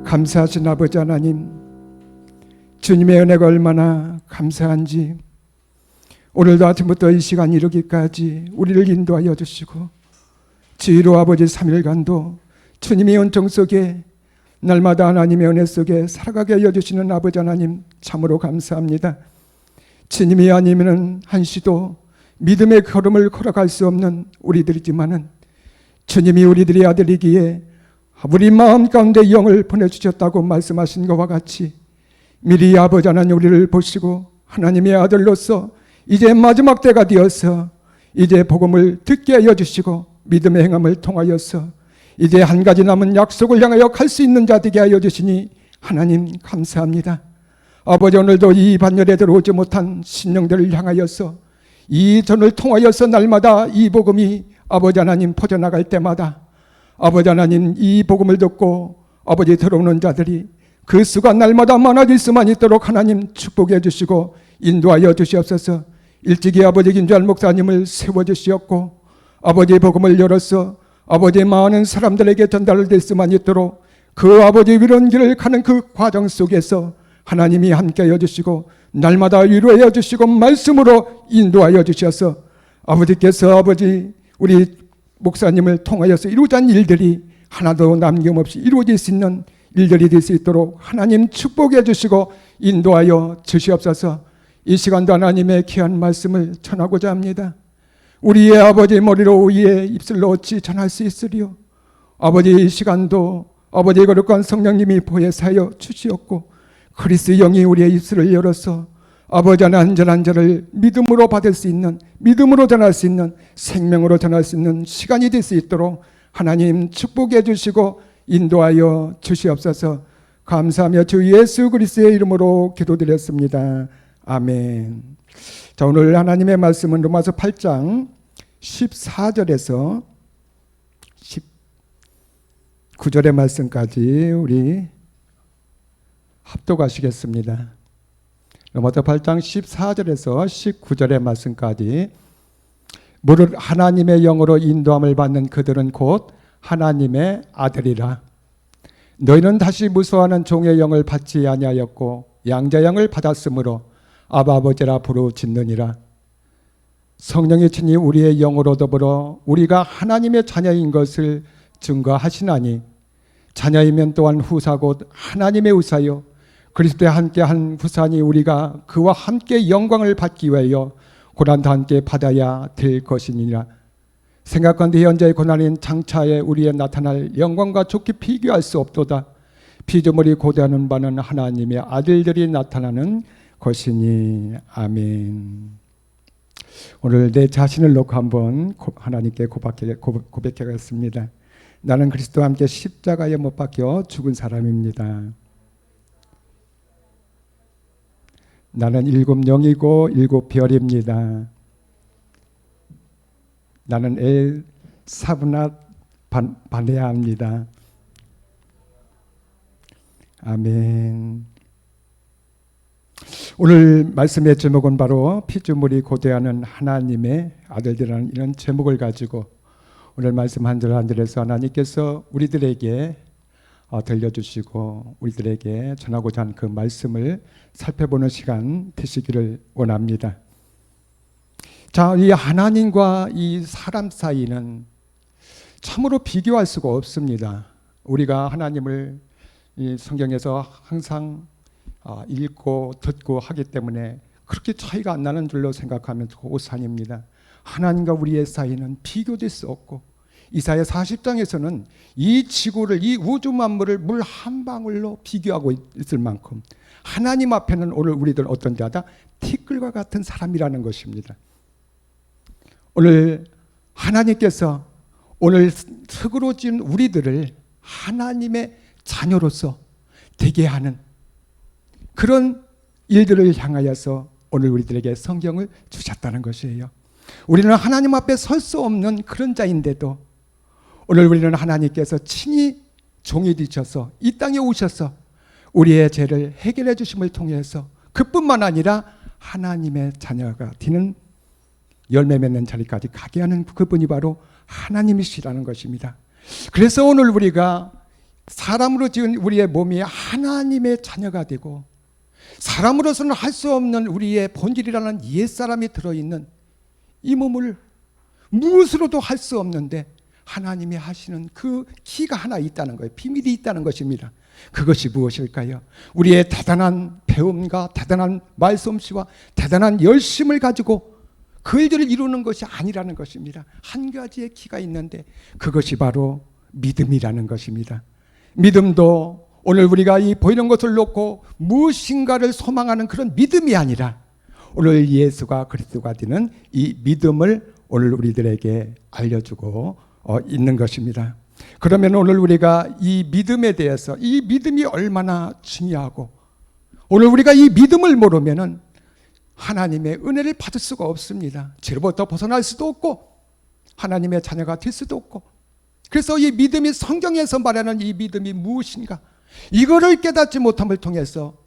감사하신 아버지 하나님, 주님의 은혜가 얼마나 감사한지 오늘도 아침부터 이 시간 이르기까지 우리를 인도하여 주시고 주의로 아버지 3일간도 주님의 은총 속에 날마다 하나님의 은혜 속에 살아가게 하여 주시는 아버지 하나님 참으로 감사합니다. 주님이 아니면 한시도 믿음의 걸음을 걸어갈 수 없는 우리들이지만은 주님이 우리들의 아들이기에 우리 마음 가운데 영을 보내주셨다고 말씀하신 것과 같이 미리 아버지 하나님 우리를 보시고 하나님의 아들로서 이제 마지막 때가 되어서 이제 복음을 듣게 하여 주시고 믿음의 행함을 통하여서 이제 한 가지 남은 약속을 향하여 갈 수 있는 자 되게 하여 주시니 하나님 감사합니다. 아버지, 오늘도 이 반열에 들어오지 못한 심령들을 향하여서 이 전을 통하여서 날마다 이 복음이 아버지 하나님 퍼져나갈 때마다 아버지 하나님 이 복음을 듣고 아버지 들어오는 자들이 그 수가 날마다 많아질 수만 있도록 하나님 축복해 주시고 인도하여 주시옵소서. 일찍이 아버지 김주환 목사님을 세워주시었고 아버지의 복음을 열어서 아버지의 많은 사람들에게 전달될 수만 있도록 그 아버지의 위로운 길을 가는 그 과정 속에서 하나님이 함께하여 주시고 날마다 위로하여 주시고 말씀으로 인도하여 주셔서 아버지께서 아버지 우리 목사님을 통하여서 이루어진 일들이 하나도 남김없이 이루어질 수 있는 일들이 될 수 있도록 하나님 축복해 주시고 인도하여 주시옵소서. 이 시간도 하나님의 귀한 말씀을 전하고자 합니다. 우리의 아버지 머리로 위에 입술로 어찌 전할 수 있으리요. 아버지 이 시간도 아버지의 거룩한 성령님이 보혜사여 주시옵고 그리스도의 영이 우리의 입술을 열어서 아버지 하나님 한 절을 믿음으로 받을 수 있는, 믿음으로 전할 수 있는, 생명으로 전할 수 있는 시간이 될 수 있도록 하나님 축복해 주시고 인도하여 주시옵소서. 감사하며 주 예수 그리스도의 이름으로 기도드렸습니다. 아멘. 자, 오늘 하나님의 말씀은 로마서 8장 14절에서 19절의 말씀까지 우리 합독하시겠습니다. 로마서 8장 14절에서 19절의 말씀까지 무릇 하나님의 영으로 인도함을 받는 그들은 곧 하나님의 아들이라. 너희는 다시 무서워하는 종의 영을 받지 아니하였고 양자 영을 받았으므로 아바 아버지라 부르짖느니라. 성령이 친히 우리의 영으로 더불어 우리가 하나님의 자녀인 것을 증거하시나니 자녀이면 또한 후사 곧 하나님의 후사요 그리스도와 함께한 후사니 우리가 그와 함께 영광을 받기 위하여 고난도 함께 받아야 될 것이니라. 생각건대 현재의 고난인 장차에 우리의 나타날 영광과 좋게 비교할 수 없도다. 피조물이 고대하는 바는 하나님의 아들들이 나타나는 것이니. 아멘. 오늘 내 자신을 놓고 한번 하나님께 고백하겠습니다. 나는 그리스도와 함께 십자가에 못 박혀 죽은 사람입니다. 나는 7영이고 7별입니다. 나는 엘 사브나 바네아입니다. 아멘. 오늘 말씀의 제목은 바로 피조물이 고대하는 하나님의 아들들이라는 이런 제목을 가지고 오늘 말씀 한 절 한 절에서 하나님께서 우리들에게 들려주시고 우리들에게 전하고자 하는 그 말씀을 살펴보는 시간 되시기를 원합니다. 자, 이 하나님과 이 사람 사이는 참으로 비교할 수가 없습니다. 우리가 하나님을 이 성경에서 항상 읽고 듣고 하기 때문에 그렇게 차이가 안 나는 줄로 생각하면 오산입니다. 하나님과 우리의 사이는 비교될 수 없고 이사야 40장에서는 이 지구를, 이 우주 만물을 물 한 방울로 비교하고 있을 만큼 하나님 앞에는 오늘 우리들 어떤 자다? 티끌과 같은 사람이라는 것입니다. 오늘 하나님께서 오늘 흙으로 지은 우리들을 하나님의 자녀로서 되게 하는 그런 일들을 향하여서 오늘 우리들에게 성경을 주셨다는 것이에요. 우리는 하나님 앞에 설 수 없는 그런 자인데도 오늘 우리는 하나님께서 친히 종이 되셔서 이 땅에 오셔서 우리의 죄를 해결해 주심을 통해서 그뿐만 아니라 하나님의 자녀가 되는 열매 맺는 자리까지 가게 하는 그분이 바로 하나님이시라는 것입니다. 그래서 오늘 우리가 사람으로 지은 우리의 몸이 하나님의 자녀가 되고 사람으로서는 할 수 없는 우리의 본질이라는 옛사람이 들어있는 이 몸을 무엇으로도 할 수 없는데 하나님이 하시는 그 키가 하나 있다는 거예요. 비밀이 있다는 것입니다. 그것이 무엇일까요? 우리의 대단한 배움과 대단한 말솜씨와 대단한 열심을 가지고 그 일들을 이루는 것이 아니라는 것입니다. 한 가지의 키가 있는데 그것이 바로 믿음이라는 것입니다. 믿음도 오늘 우리가 이 보이는 것을 놓고 무엇인가를 소망하는 그런 믿음이 아니라 오늘 예수가 그리스도가 되는 이 믿음을 오늘 우리들에게 알려주고 있는 것입니다. 그러면 오늘 우리가 이 믿음에 대해서 이 믿음이 얼마나 중요하고 오늘 우리가 이 믿음을 모르면은 하나님의 은혜를 받을 수가 없습니다. 죄로부터 벗어날 수도 없고 하나님의 자녀가 될 수도 없고 그래서 이 믿음이 성경에서 말하는 이 믿음이 무엇인가 이거를 깨닫지 못함을 통해서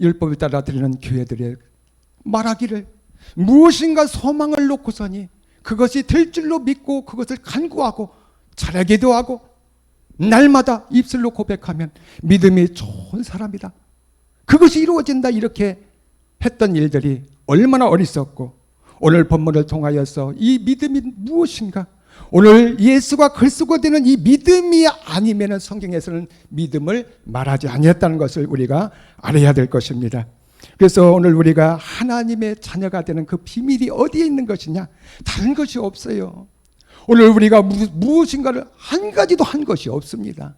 율법을 따라 드리는 교회들의 말하기를 무엇인가 소망을 놓고서니 그것이 될 줄로 믿고 그것을 간구하고 잘하게 기도하고 날마다 입술로 고백하면 믿음이 좋은 사람이다. 그것이 이루어진다 이렇게 했던 일들이 얼마나 어리석고 오늘 본문을 통하여서 이 믿음이 무엇인가 오늘 예수가 그리스도가 되는 이 믿음이 아니면 성경에서는 믿음을 말하지 아니했다는 것을 우리가 알아야 될 것입니다. 그래서 오늘 우리가 하나님의 자녀가 되는 그 비밀이 어디에 있는 것이냐 다른 것이 없어요. 오늘 우리가 무엇인가를 한 가지도 한 것이 없습니다.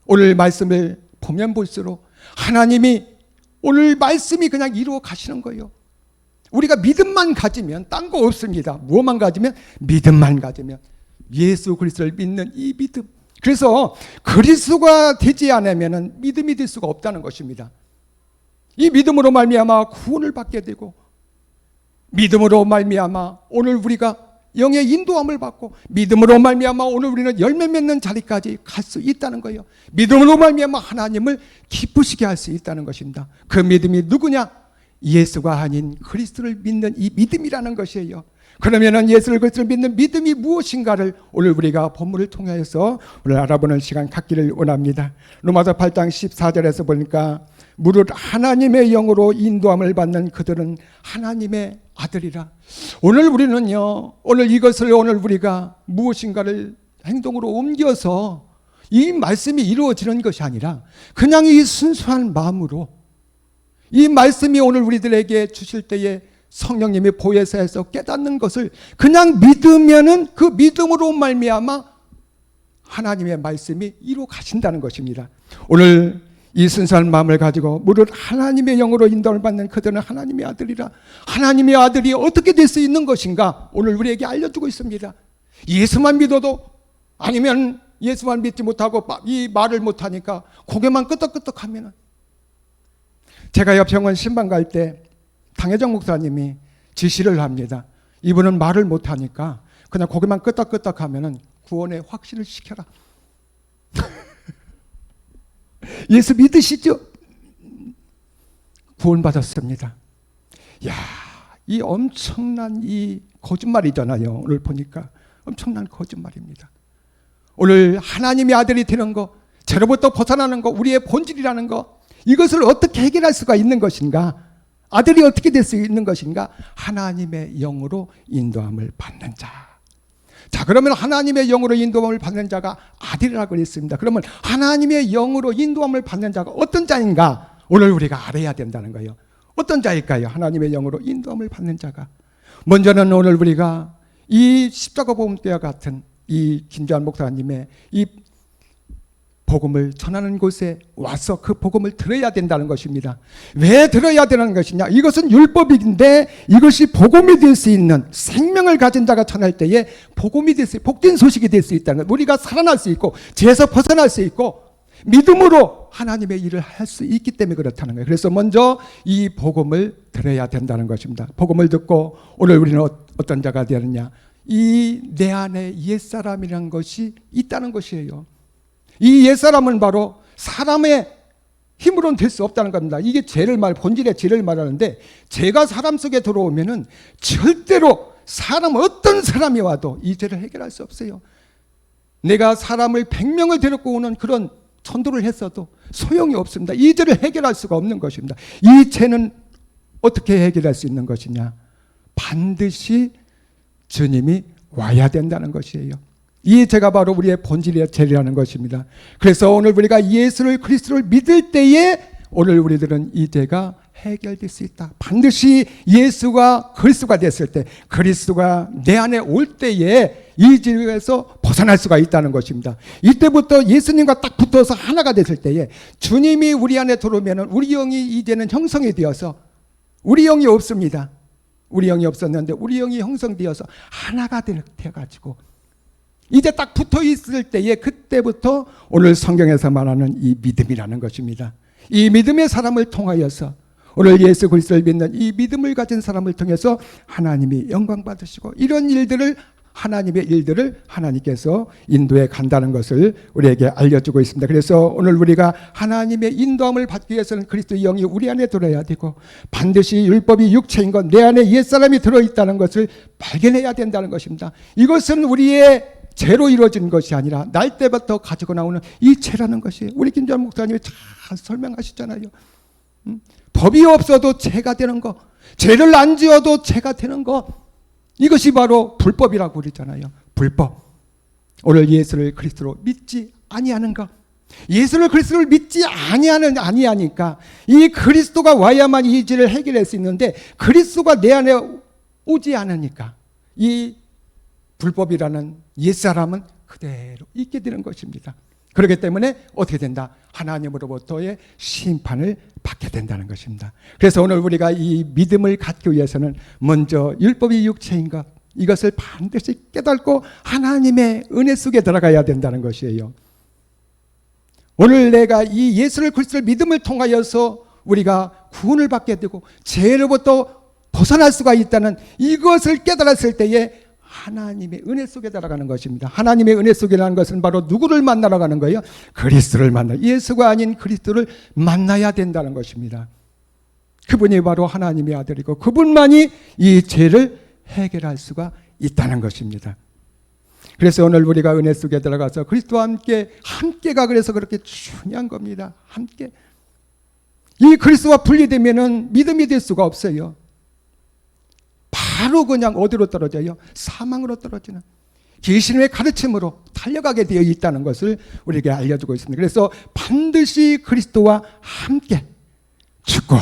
오늘 말씀을 보면 볼수록 하나님이 오늘 말씀이 그냥 이루어 가시는 거예요. 우리가 믿음만 가지면 딴 거 없습니다. 무엇만 가지면 믿음만 가지면 예수 그리스도를 믿는 이 믿음. 그래서 그리스도가 되지 않으면 믿음이 될 수가 없다는 것입니다. 이 믿음으로 말미암아 구원을 받게 되고 믿음으로 말미암아 오늘 우리가 영의 인도함을 받고 믿음으로 말미암아 오늘 우리는 열매 맺는 자리까지 갈 수 있다는 거예요. 믿음으로 말미암아 하나님을 기쁘시게 할 수 있다는 것입니다. 그 믿음이 누구냐? 예수가 아닌 그리스도를 믿는 이 믿음이라는 것이에요. 그러면은 예수를 그리스도를 믿는 믿음이 무엇인가를 오늘 우리가 본문을 통해서 오늘 알아보는 시간 갖기를 원합니다. 로마서 8장 14절에서 보니까 무릇 하나님의 영으로 인도함을 받는 그들은 하나님의 아들이라. 오늘 우리는요, 오늘 이것을 오늘 우리가 무엇인가를 행동으로 옮겨서 이 말씀이 이루어지는 것이 아니라 그냥 이 순수한 마음으로 이 말씀이 오늘 우리들에게 주실 때에 성령님이 보혜사에서 깨닫는 것을 그냥 믿으면은 그 믿음으로 말미암아 하나님의 말씀이 이루어 가신다는 것입니다. 오늘 이 순수한 마음을 가지고 무릇 하나님의 영으로 인도를 받는 그들은 하나님의 아들이라. 하나님의 아들이 어떻게 될 수 있는 것인가 오늘 우리에게 알려주고 있습니다. 예수만 믿어도 아니면 예수만 믿지 못하고 이 말을 못하니까 고개만 끄덕끄덕하면은 제가 옆병원 신방 갈 때 당혜정 목사님이 지시를 합니다. 이분은 말을 못하니까 그냥 고개만 끄덕끄덕 하면은 구원의 확신을 시켜라. 예수 믿으시죠? 구원받았습니다. 야, 이 엄청난 이 거짓말이잖아요. 오늘 보니까 엄청난 거짓말입니다. 오늘 하나님의 아들이 되는 거, 죄로부터 벗어나는 거, 우리의 본질이라는 거, 이것을 어떻게 해결할 수가 있는 것인가? 아들이 어떻게 될 수 있는 것인가? 하나님의 영으로 인도함을 받는 자. 자, 그러면 하나님의 영으로 인도함을 받는 자가 아들이라고 했습니다. 그러면 하나님의 영으로 인도함을 받는 자가 어떤 자인가? 오늘 우리가 알아야 된다는 거예요. 어떤 자일까요? 하나님의 영으로 인도함을 받는 자가. 먼저는 오늘 우리가 이 십자가 복음교와 같은 이 김주환 목사님의 이 복음을 전하는 곳에 와서 그 복음을 들어야 된다는 것입니다. 왜 들어야 되는 것이냐? 이것은 율법인데 이것이 복음이 될 수 있는 생명을 가진 자가 전할 때에 복음이 될 수, 복된 소식이 될 수 있다는 것. 우리가 살아날 수 있고 죄에서 벗어날 수 있고 믿음으로 하나님의 일을 할 수 있기 때문에 그렇다는 거예요. 그래서 먼저 이 복음을 들어야 된다는 것입니다. 복음을 듣고 오늘 우리는 어떤 자가 되느냐? 이 내 안에 옛사람이라는 것이 있다는 것이에요. 이 옛사람은 바로 사람의 힘으로는 될 수 없다는 겁니다. 이게 죄를 본질의 죄를 말하는데 죄가 사람 속에 들어오면은 절대로 어떤 사람이 와도 이 죄를 해결할 수 없어요. 내가 사람을 100명을 데리고 오는 그런 전도를 했어도 소용이 없습니다. 이 죄를 해결할 수가 없는 것입니다. 이 죄는 어떻게 해결할 수 있는 것이냐? 반드시 주님이 와야 된다는 것이에요. 이 죄가 바로 우리의 본질의 죄라는 것입니다. 그래서 오늘 우리가 예수를 그리스도를 믿을 때에 오늘 우리들은 이 죄가 해결될 수 있다. 반드시 예수가 그리스도가 됐을 때, 그리스도가 내 안에 올 때에 이 죄에서 벗어날 수가 있다는 것입니다. 이때부터 예수님과 딱 붙어서 하나가 됐을 때에 주님이 우리 안에 들어오면 우리 영이 이제는 형성이 되어서, 우리 영이 없습니다. 우리 영이 없었는데 우리 영이 형성되어서 하나가 되어가지고 이제 딱 붙어 있을 때에 그때부터 오늘 성경에서 말하는 이 믿음이라는 것입니다. 이 믿음의 사람을 통하여서 오늘 예수 그리스도를 믿는 이 믿음을 가진 사람을 통해서 하나님이 영광 받으시고 이런 일들을, 하나님의 일들을 하나님께서 인도해 간다는 것을 우리에게 알려주고 있습니다. 그래서 오늘 우리가 하나님의 인도함을 받기 위해서는 그리스도의 영이 우리 안에 들어야 되고 반드시 율법이 육체인 것, 내 안에 옛사람이 들어있다는 것을 발견해야 된다는 것입니다. 이것은 우리의 죄로 이루어진 것이 아니라 날 때부터 가지고 나오는 이 죄라는 것이에요. 우리 김전 목사님이 잘 설명하시잖아요. 법이 없어도 죄가 되는 거, 죄를 안 지어도 죄가 되는 거, 이것이 바로 불법이라고 그러잖아요. 불법. 오늘 예수를 그리스도로 믿지 아니하는 것, 예수를 그리스도를 믿지 아니하니까 이 그리스도가 와야만 이 죄를 해결할 수 있는데 그리스도가 내 안에 오지 않으니까 이 불법이라는 옛사람은 그대로 있게 되는 것입니다. 그렇기 때문에 어떻게 된다? 하나님으로부터의 심판을 받게 된다는 것입니다. 그래서 오늘 우리가 이 믿음을 갖기 위해서는 먼저 율법이 육체인 것, 이것을 반드시 깨닫고 하나님의 은혜 속에 들어가야 된다는 것이에요. 오늘 내가 이 예수를 그리스도를 믿음을 통하여서 우리가 구원을 받게 되고 죄로부터 벗어날 수가 있다는 이것을 깨달았을 때에 하나님의 은혜 속에 들어가는 것입니다. 하나님의 은혜 속이라는 것은 바로 누구를 만나러 가는 거예요? 그리스도를 만나, 예수가 아닌 그리스도를 만나야 된다는 것입니다. 그분이 바로 하나님의 아들이고 그분만이 이 죄를 해결할 수가 있다는 것입니다. 그래서 오늘 우리가 은혜 속에 들어가서 그리스도와 함께가 그래서 그렇게 중요한 겁니다. 함께. 이 그리스도와 분리되면은 믿음이 될 수가 없어요. 바로 그냥 어디로 떨어져요? 사망으로 떨어지는, 귀신의 가르침으로 달려가게 되어 있다는 것을 우리에게 알려주고 있습니다. 그래서 반드시 그리스도와 함께 죽고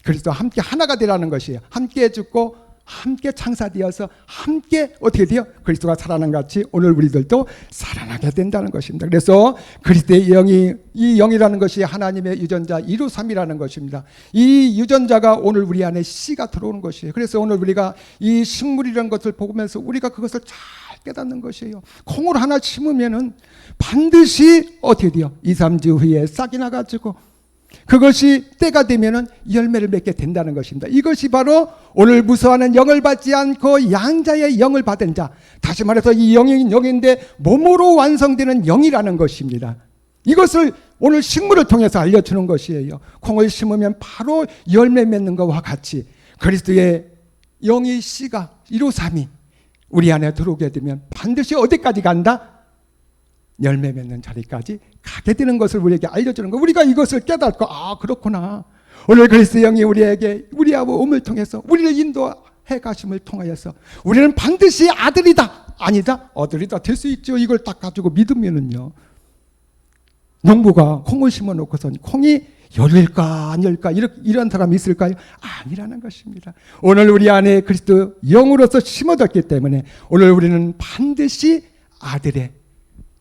그리스도와 함께 하나가 되라는 것이에요. 함께 죽고 함께 창사되어서 함께 어떻게 돼요? 그리스도가 살아난 같이 오늘 우리들도 살아나게 된다는 것입니다. 그래서 그리스도의 영이, 이 영이라는 것이 하나님의 유전자 이루삼이라는 것입니다. 이 유전자가 오늘 우리 안에 씨가 들어오는 것이에요. 그래서 오늘 우리가 이 식물이라는 것을 보면서 우리가 그것을 잘 깨닫는 것이에요. 콩을 하나 심으면은 반드시 어떻게 돼요? 2, 3주 후에 싹이 나가지고 그것이 때가 되면은 열매를 맺게 된다는 것입니다. 이것이 바로 오늘 무서워하는 영을 받지 않고 양자의 영을 받은 자, 다시 말해서 이 영이 영인데 몸으로 완성되는 영이라는 것입니다. 이것을 오늘 식물을 통해서 알려주는 것이에요. 콩을 심으면 바로 열매 맺는 것과 같이 그리스도의 영이 씨가 153이 우리 안에 들어오게 되면 반드시 어디까지 간다? 열매 맺는 자리까지 가게 되는 것을 우리에게 알려주는 거. 우리가 이것을 깨닫고 아 그렇구나. 오늘 그리스도의 영이 우리에게 우리 아버지를 통해서 우리를 인도해 가심을 통하여서 우리는 반드시 아들이다 아니다 아들이다 될 수 있죠. 이걸 딱 가지고 믿으면은요. 농부가 콩을 심어놓고선 콩이 열릴까 안 열릴까 이런 사람이 있을까요? 아니라는 것입니다. 오늘 우리 안에 그리스도 영으로서 심어졌기 때문에 오늘 우리는 반드시 아들의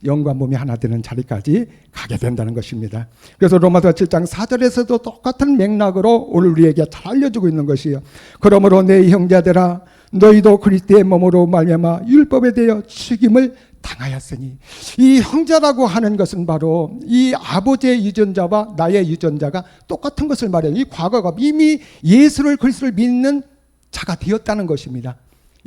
영과 몸이 하나 되는 자리까지 가게 된다는 것입니다. 그래서 로마서 7장 4절에서도 똑같은 맥락으로 오늘 우리에게 잘 알려주고 있는 것이에요. 그러므로 내 형제들아 너희도 그리스도의 몸으로 말미암아 율법에 대하여 죽임을 당하였으니, 이 형제라고 하는 것은 바로 이 아버지의 유전자와 나의 유전자가 똑같은 것을 말해요. 이 과거가 이미 예수를 그리스도를 믿는 자가 되었다는 것입니다.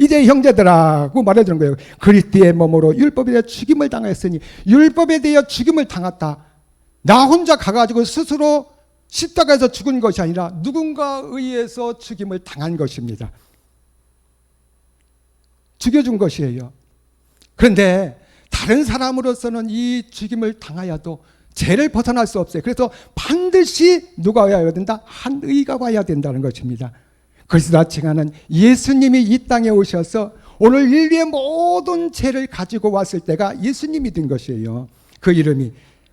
이제 형제들아고 말해주는 거예요. 그리스도의 몸으로 율법에 대해 죽임을 당했으니, 율법에 대해 죽임을 당했다. 나 혼자 가가지고 스스로 십자가에서 죽은 것이 아니라 누군가에 의해서 죽임을 당한 것입니다. 죽여준 것이에요. 그런데 다른 사람으로서는 이 죽임을 당하여도 죄를 벗어날 수 없어요. 그래서 반드시 누가 와야 된다? 한 의가 와야 된다는 것입니다. 그리스도 칭하는 예수님이 이 땅에 오셔서 오늘 인류의 모든 죄를 가지고 왔을 때가 예수님이 된 것이에요. 그 이름이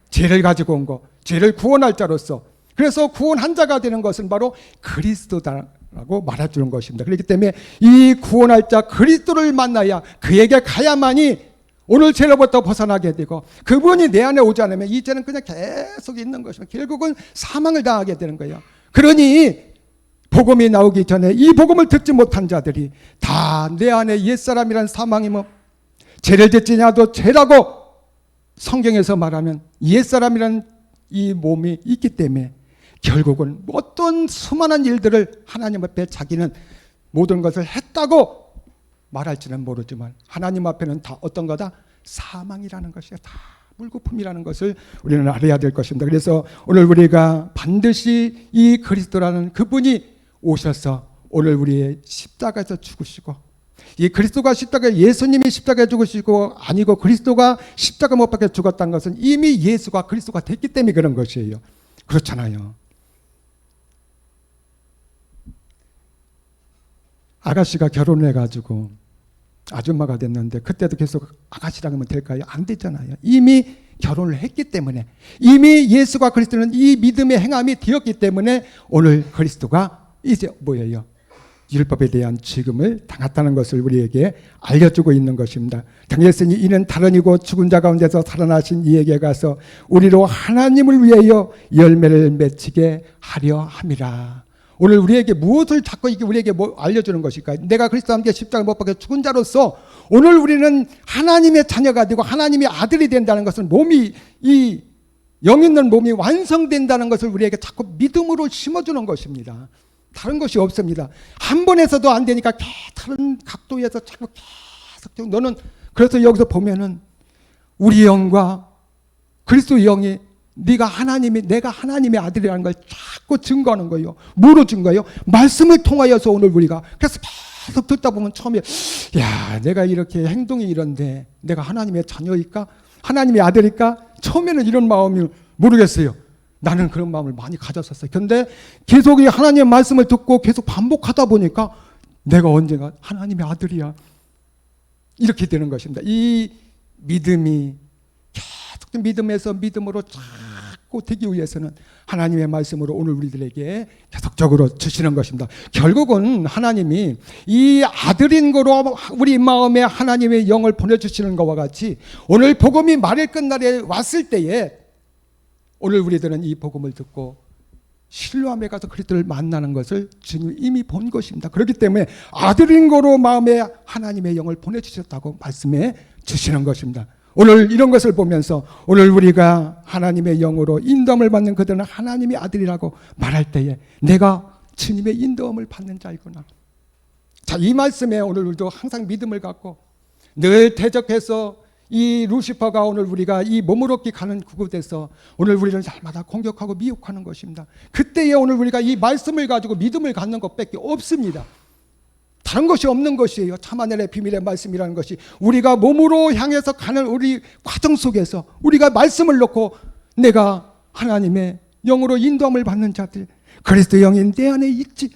죄를 가지고 온 것, 죄를 구원할 자로서, 그래서 구원한 자가 되는 것은 바로 그리스도다라고 말해주는 것입니다. 그렇기 때문에 이 구원할 자 그리스도를 만나야, 그에게 가야만이 오늘 죄로부터 벗어나게 되고, 그분이 내 안에 오지 않으면 이 죄는 그냥 계속 있는 것이면 결국은 사망을 당하게 되는 거예요. 그러니 복음이 나오기 전에 이 복음을 듣지 못한 자들이 다 내 안에 옛사람이란 사망이면, 죄를 짓지 않아도 죄라고 성경에서 말하면 옛사람이란 이 몸이 있기 때문에 결국은 어떤 수많은 일들을 하나님 앞에 자기는 모든 것을 했다고 말할지는 모르지만 하나님 앞에는 다 어떤 거다? 사망이라는 것이야. 다 물거품이라는 것을 우리는 알아야 될 것입니다. 그래서 오늘 우리가 반드시 이 그리스도라는 그분이 오셔서 오늘 우리의 십자가에서 죽으시고, 이 그리스도가 십자가, 예수님이 십자가에 죽으시고 아니고 그리스도가 십자가 못 박혀 죽었다는 것은 이미 예수가 그리스도가 됐기 때문에 그런 것이에요. 그렇잖아요. 아가씨가 결혼을 해가지고 아줌마가 됐는데 그때도 계속 아가씨라 하면 될까요? 안 되잖아요. 이미 결혼을 했기 때문에, 이미 예수가 그리스도는 이 믿음의 행함이 되었기 때문에 오늘 그리스도가 이제 뭐예요? 율법에 대한 죽음을 당했다는 것을 우리에게 알려주고 있는 것입니다. 당했으니 이는 다른 이고 죽은 자 가운데서 살아나신 이에게 가서 우리로 하나님을 위하여 열매를 맺히게 하려 함이라. 오늘 우리에게 무엇을 자꾸 이게 우리에게 뭐 알려주는 것일까요? 내가 그리스도와 함께 십자가 못 박혀 죽은 자로서 오늘 우리는 하나님의 자녀가 되고 하나님의 아들이 된다는 것은 몸이, 이 영 있는 몸이 완성된다는 것을 우리에게 자꾸 믿음으로 심어주는 것입니다. 다른 것이 없습니다. 한 번에서도 안 되니까 다른 각도에서 자꾸 계속 너는, 그래서 여기서 보면은 우리 영과 그리스도 영이 내가 하나님의 아들이라는 걸 자꾸 증거하는 거예요. 뭐로 증거해요? 말씀을 통하여서 오늘 우리가, 그래서 계속 듣다 보면 처음에 야, 내가 이렇게 행동이 이런데 내가 하나님의 자녀일까? 하나님의 아들일까? 처음에는 이런 마음이 모르겠어요. 나는 그런 마음을 많이 가졌었어요. 그런데 계속 이 하나님의 말씀을 듣고 계속 반복하다 보니까 내가 언젠가 하나님의 아들이야, 이렇게 되는 것입니다. 이 믿음이 계속 믿음에서 믿음으로 자꾸 되기 위해서는 하나님의 말씀으로 오늘 우리들에게 계속적으로 주시는 것입니다. 결국은 하나님이 이 아들인 거로 우리 마음에 하나님의 영을 보내주시는 것과 같이 오늘 복음이 말일 끝날에 왔을 때에 오늘 우리들은 이 복음을 듣고 실로암에 가서 그리스도를 만나는 것을 주님이 이미 본 것입니다. 그렇기 때문에 아들인 거로 마음에 하나님의 영을 보내주셨다고 말씀해 주시는 것입니다. 오늘 이런 것을 보면서 오늘 우리가 하나님의 영으로 인도함을 받는 그들은 하나님의 아들이라고 말할 때에 내가 주님의 인도함을 받는 자이구나. 자, 이 말씀에 오늘 우리도 항상 믿음을 갖고 늘 대적해서 이 루시퍼가 오늘 우리가 이 몸을 얻기 가는 그곳에서 오늘 우리를 날마다 공격하고 미혹하는 것입니다. 그때에 오늘 우리가 이 말씀을 가지고 믿음을 갖는 것밖에 없습니다. 다른 것이 없는 것이에요. 참하늘의 비밀의 말씀이라는 것이 우리가 몸으로 향해서 가는 우리 과정 속에서 우리가 말씀을 놓고 내가 하나님의 영으로 인도함을 받는 자들, 그리스도 영이 내 안에 있지,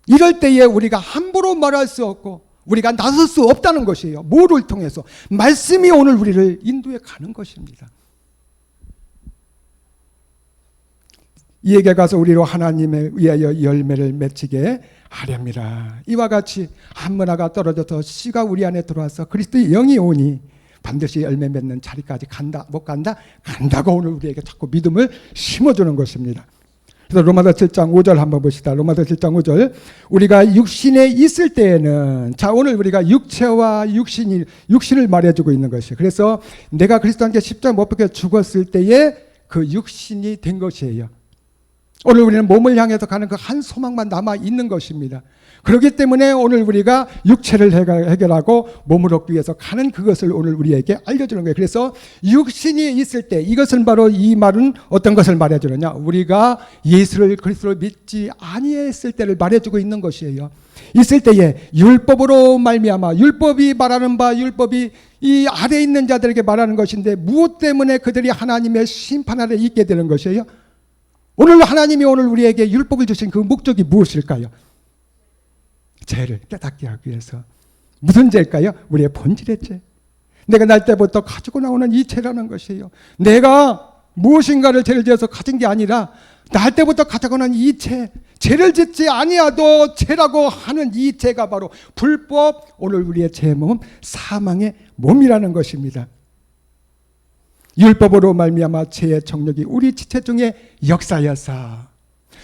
이럴 때에 우리가 함부로 말할 수 없고 우리가 나설 수 없다는 것이에요. 뭐를 통해서? 말씀이 오늘 우리를 인도해 가는 것입니다. 이에게 가서 우리로 하나님에 의하여 열매를 맺히게 하렵니다. 이와 같이 한 문화가 떨어져서 씨가 우리 안에 들어와서 그리스도의 영이 오니 반드시 열매 맺는 자리까지 간다, 못 간다? 간다고 오늘 우리에게 자꾸 믿음을 심어주는 것입니다. 그래서 로마서 7장 5절 한번 봅시다. 로마서 7장 5절. 우리가 육신에 있을 때에는, 자, 오늘 우리가 육체와 육신을 말해주고 있는 것이에요. 그래서 내가 그리스도와 함께 십자가 못 박혀 죽었을 때에 그 육신이 된 것이에요. 오늘 우리는 몸을 향해서 가는 그 한 소망만 남아 있는 것입니다. 그렇기 때문에 오늘 우리가 육체를 해결하고 몸을 얻기 위해서 가는 그것을 오늘 우리에게 알려주는 거예요. 그래서 육신이 있을 때, 이것은 바로 이 말은 어떤 것을 말해주느냐, 우리가 예수를 그리스도를 믿지 아니했을 때를 말해주고 있는 것이에요. 있을 때에 율법으로 말미암아, 율법이 말하는 바, 율법이 이 아래에 있는 자들에게 말하는 것인데 무엇 때문에 그들이 하나님의 심판 아래 있게 되는 것이에요? 오늘 하나님이 오늘 우리에게 율법을 주신 그 목적이 무엇일까요? 죄를 깨닫게 하기 위해서. 무슨 죄일까요? 우리의 본질의 죄. 내가 날 때부터 가지고 나오는 이 죄라는 것이에요. 내가 무엇인가를 죄를 지어서 가진 게 아니라 날 때부터 가져가는 이 죄, 죄를 짓지 아니하도 죄라고 하는 이 죄가 바로 불법, 오늘 우리의 죄 몸, 사망의 몸이라는 것입니다. 율법으로 말미암아 죄의 정력이 우리 지체 중에 역사여서.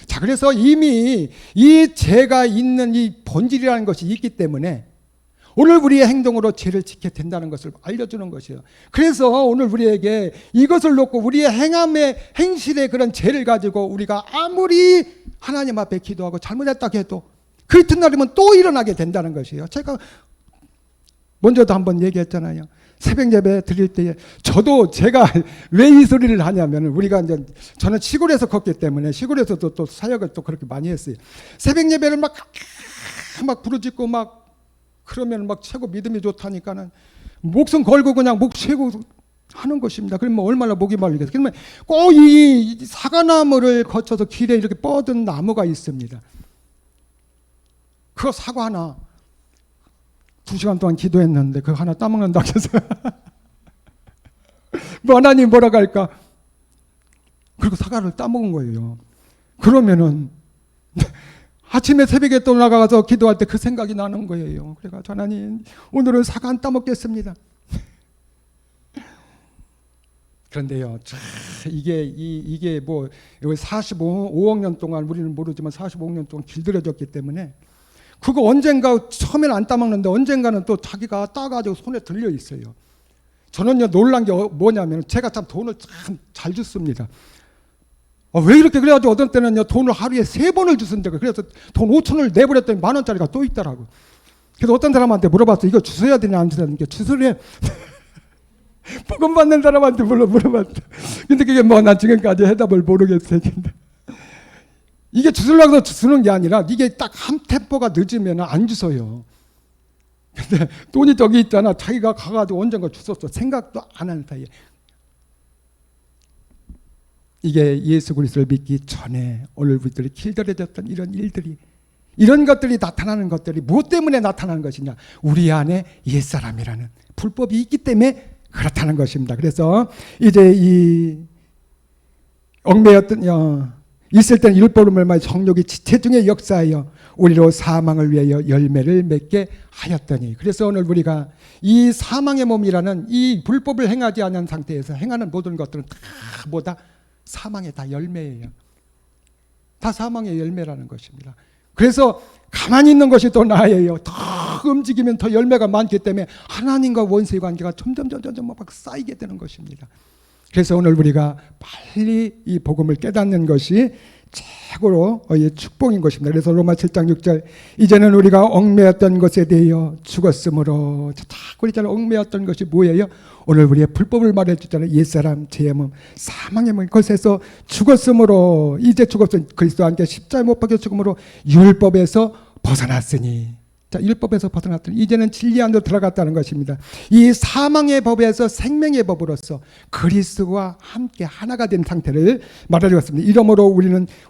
자, 그래서 이미 이 죄가 있는 이 본질이라는 것이 있기 때문에 오늘 우리의 행동으로 죄를 짓게 된다는 것을 알려주는 것이에요. 그래서 오늘 우리에게 이것을 놓고 우리의 행실의 그런 죄를 가지고 우리가 아무리 하나님 앞에 기도하고 잘못했다고 해도 그 이튿날이면 또 일어나게 된다는 것이에요. 제가 먼저도 한번 얘기했잖아요. 새벽 예배 드릴 때에 저도 제가 왜 이 소리를 하냐면 우리가 이제 저는 시골에서 컸기 때문에 시골에서도 또 사역을 또 그렇게 많이 했어요. 새벽 예배를 막 부르짖고 막 그러면 막 최고 믿음이 좋다니까는 목숨 걸고 그냥 목 최고 하는 것입니다. 그러면 얼마나 목이 말리겠어요. 그러면 꼭 이 사과나무를 거쳐서 길에 이렇게 뻗은 나무가 있습니다. 그 사과 하나 2시간 동안 기도했는데 그거 하나 따먹는다고 해서 뭐 하나님 뭐라고 할까? 그리고 사과를 따먹은 거예요. 그러면은 아침에 새벽에 또 나가서 기도할 때 그 생각이 나는 거예요. 그래가지고 하나님 오늘은 사과 안 따먹겠습니다. 그런데요, 이게 뭐 45억 년 동안 우리는 모르지만 45년 동안 길들여졌기 때문에 그거 언젠가 처음에는 안 따먹는데 언젠가는 또 자기가 따가지고 손에 들려 있어요. 저는요 놀란 게 뭐냐면 제가 참 돈을 참 잘 줬습니다. 왜 이렇게 그래가지고 어떤 때는요 돈을 하루에 3번을 주선데 그래서 돈 5천을 내버렸더니 10,000원짜리가 또 있더라고. 그래서 어떤 사람한테 물어봤어. 이거 주셔야 되냐 안 주셔야 되냐. 주소래. 복음 받는 사람한테 물어봤다. 근데 그게 뭐 난 지금까지 해답을 모르겠어요. 근데 이게 주술라고 해서 주는 게 아니라 이게 딱 한 템포가 늦으면 안 주서요. 근데 돈이 저기 있잖아. 자기가 가가지고 언젠가 주웠어. 생각도 안 하는 사이에. 이게 예수 그리스도를 믿기 전에 오늘 우리들이 길들여졌던 이런 일들이, 이런 것들이 나타나는 것들이 무엇 때문에 나타나는 것이냐? 우리 안에 옛사람이라는 불법이 있기 때문에 그렇다는 것입니다. 그래서 이제 이 얽매였던 있을 때는 율법을 말미암아 정욕이 지체 중에 역사하여 우리로 사망을 위하여 열매를 맺게 하였더니. 그래서 오늘 우리가 이 사망의 몸이라는 이 불법을 행하지 않은 상태에서 행하는 모든 것들은 다 뭐다? 사망의 다 열매예요. 다 사망의 열매라는 것입니다. 그래서 가만히 있는 것이 또 나예요. 더 움직이면 더 열매가 많기 때문에 하나님과 원수의 관계가 점점 막 쌓이게 되는 것입니다. 그래서 오늘 우리가 빨리 이 복음을 깨닫는 것이 최고로 축복인 것입니다. 그래서 로마 7장 6절 이제는 우리가 얽매였던 것에 대하여 죽었으므로, 자꾸 있잖아요. 얽매였던 것이 뭐예요? 오늘 우리의 불법을 말해주잖아요. 옛사람, 죄의 몸, 사망의 몸, 그것에서 죽었으므로, 이제 죽었으니 그리스도와 함께 십자가에 못 박혀 죽음으로 율법에서 벗어났으니. 자, 율법에서 벗어났더니 이제는 진리 안으로 들어갔다는 것입니다. 이 사망의 법에서 생명의 법으로서 그리스도와 함께 하나가 된 상태를 말하려고. 이러므로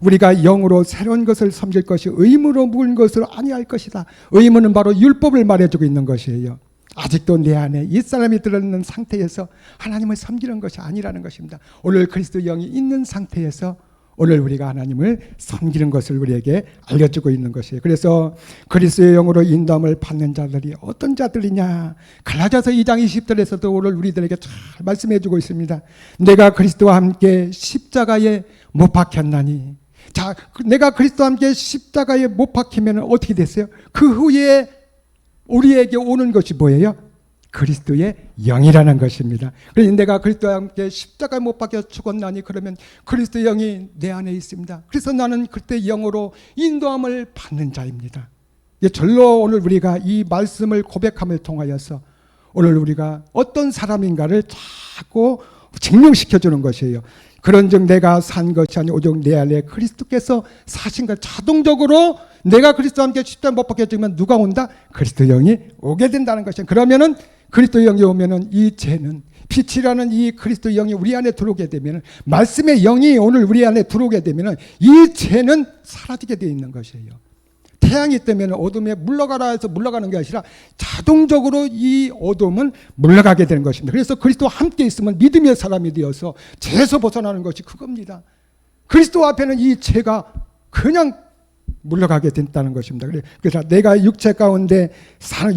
우리가 영으로 새로운 것을 섬길 것이 의무로 묵은 것을 아니할 것이다. 의무는 바로 율법을 말해주고 있는 것이에요. 아직도 내 안에 옛사람이 들어있는 상태에서 하나님을 섬기는 것이 아니라는 것입니다. 오늘 그리스도 영이 있는 상태에서 오늘 우리가 하나님을 섬기는 것을 우리에게 알려주고 있는 것이에요. 그래서 그리스도의 영으로 인도함을 받는 자들이 어떤 자들이냐? 갈라디아서 2장 20절에서도 오늘 우리들에게 잘 말씀해 주고 있습니다. 내가 그리스도와 함께 십자가에 못 박혔나니. 자, 내가 그리스도와 함께 십자가에 못 박히면 어떻게 됐어요? 그 후에 우리에게 오는 것이 뭐예요? 그리스도의 영이라는 것입니다. 그래서 내가 그리스도와 함께 십자가에 못 박혀 죽었나니, 그러면 그리스도의 영이 내 안에 있습니다. 그래서 나는 그때 영으로 인도함을 받는 자입니다. 절로 오늘 우리가 이 말씀을 고백함을 통하여서 오늘 우리가 어떤 사람인가를 자꾸 증명시켜주는 것이에요. 그런즉 내가 산 것이 아니 오직 내 안에 그리스도께서 사신 것. 자동적으로 내가 그리스도와 함께 십자가에 못 박혀 죽으면 누가 온다? 그리스도 영이 오게 된다는 것이에요. 그러면은 그리스도의 영이 오면은 이 죄는, 빛이라는 이 그리스도의 영이 우리 안에 들어오게 되면, 말씀의 영이 오늘 우리 안에 들어오게 되면 이 죄는 사라지게 되어 있는 것이에요. 태양이 뜨면 어둠에 물러가라 해서 물러가는 게 아니라 자동적으로 이 어둠은 물러가게 되는 것입니다. 그래서 그리스도와 함께 있으면 믿음의 사람이 되어서 죄에서 벗어나는 것이 그겁니다. 그리스도 앞에는 이 죄가 그냥 물러가게 된다는 것입니다. 그래서 내가 육체 가운데 사는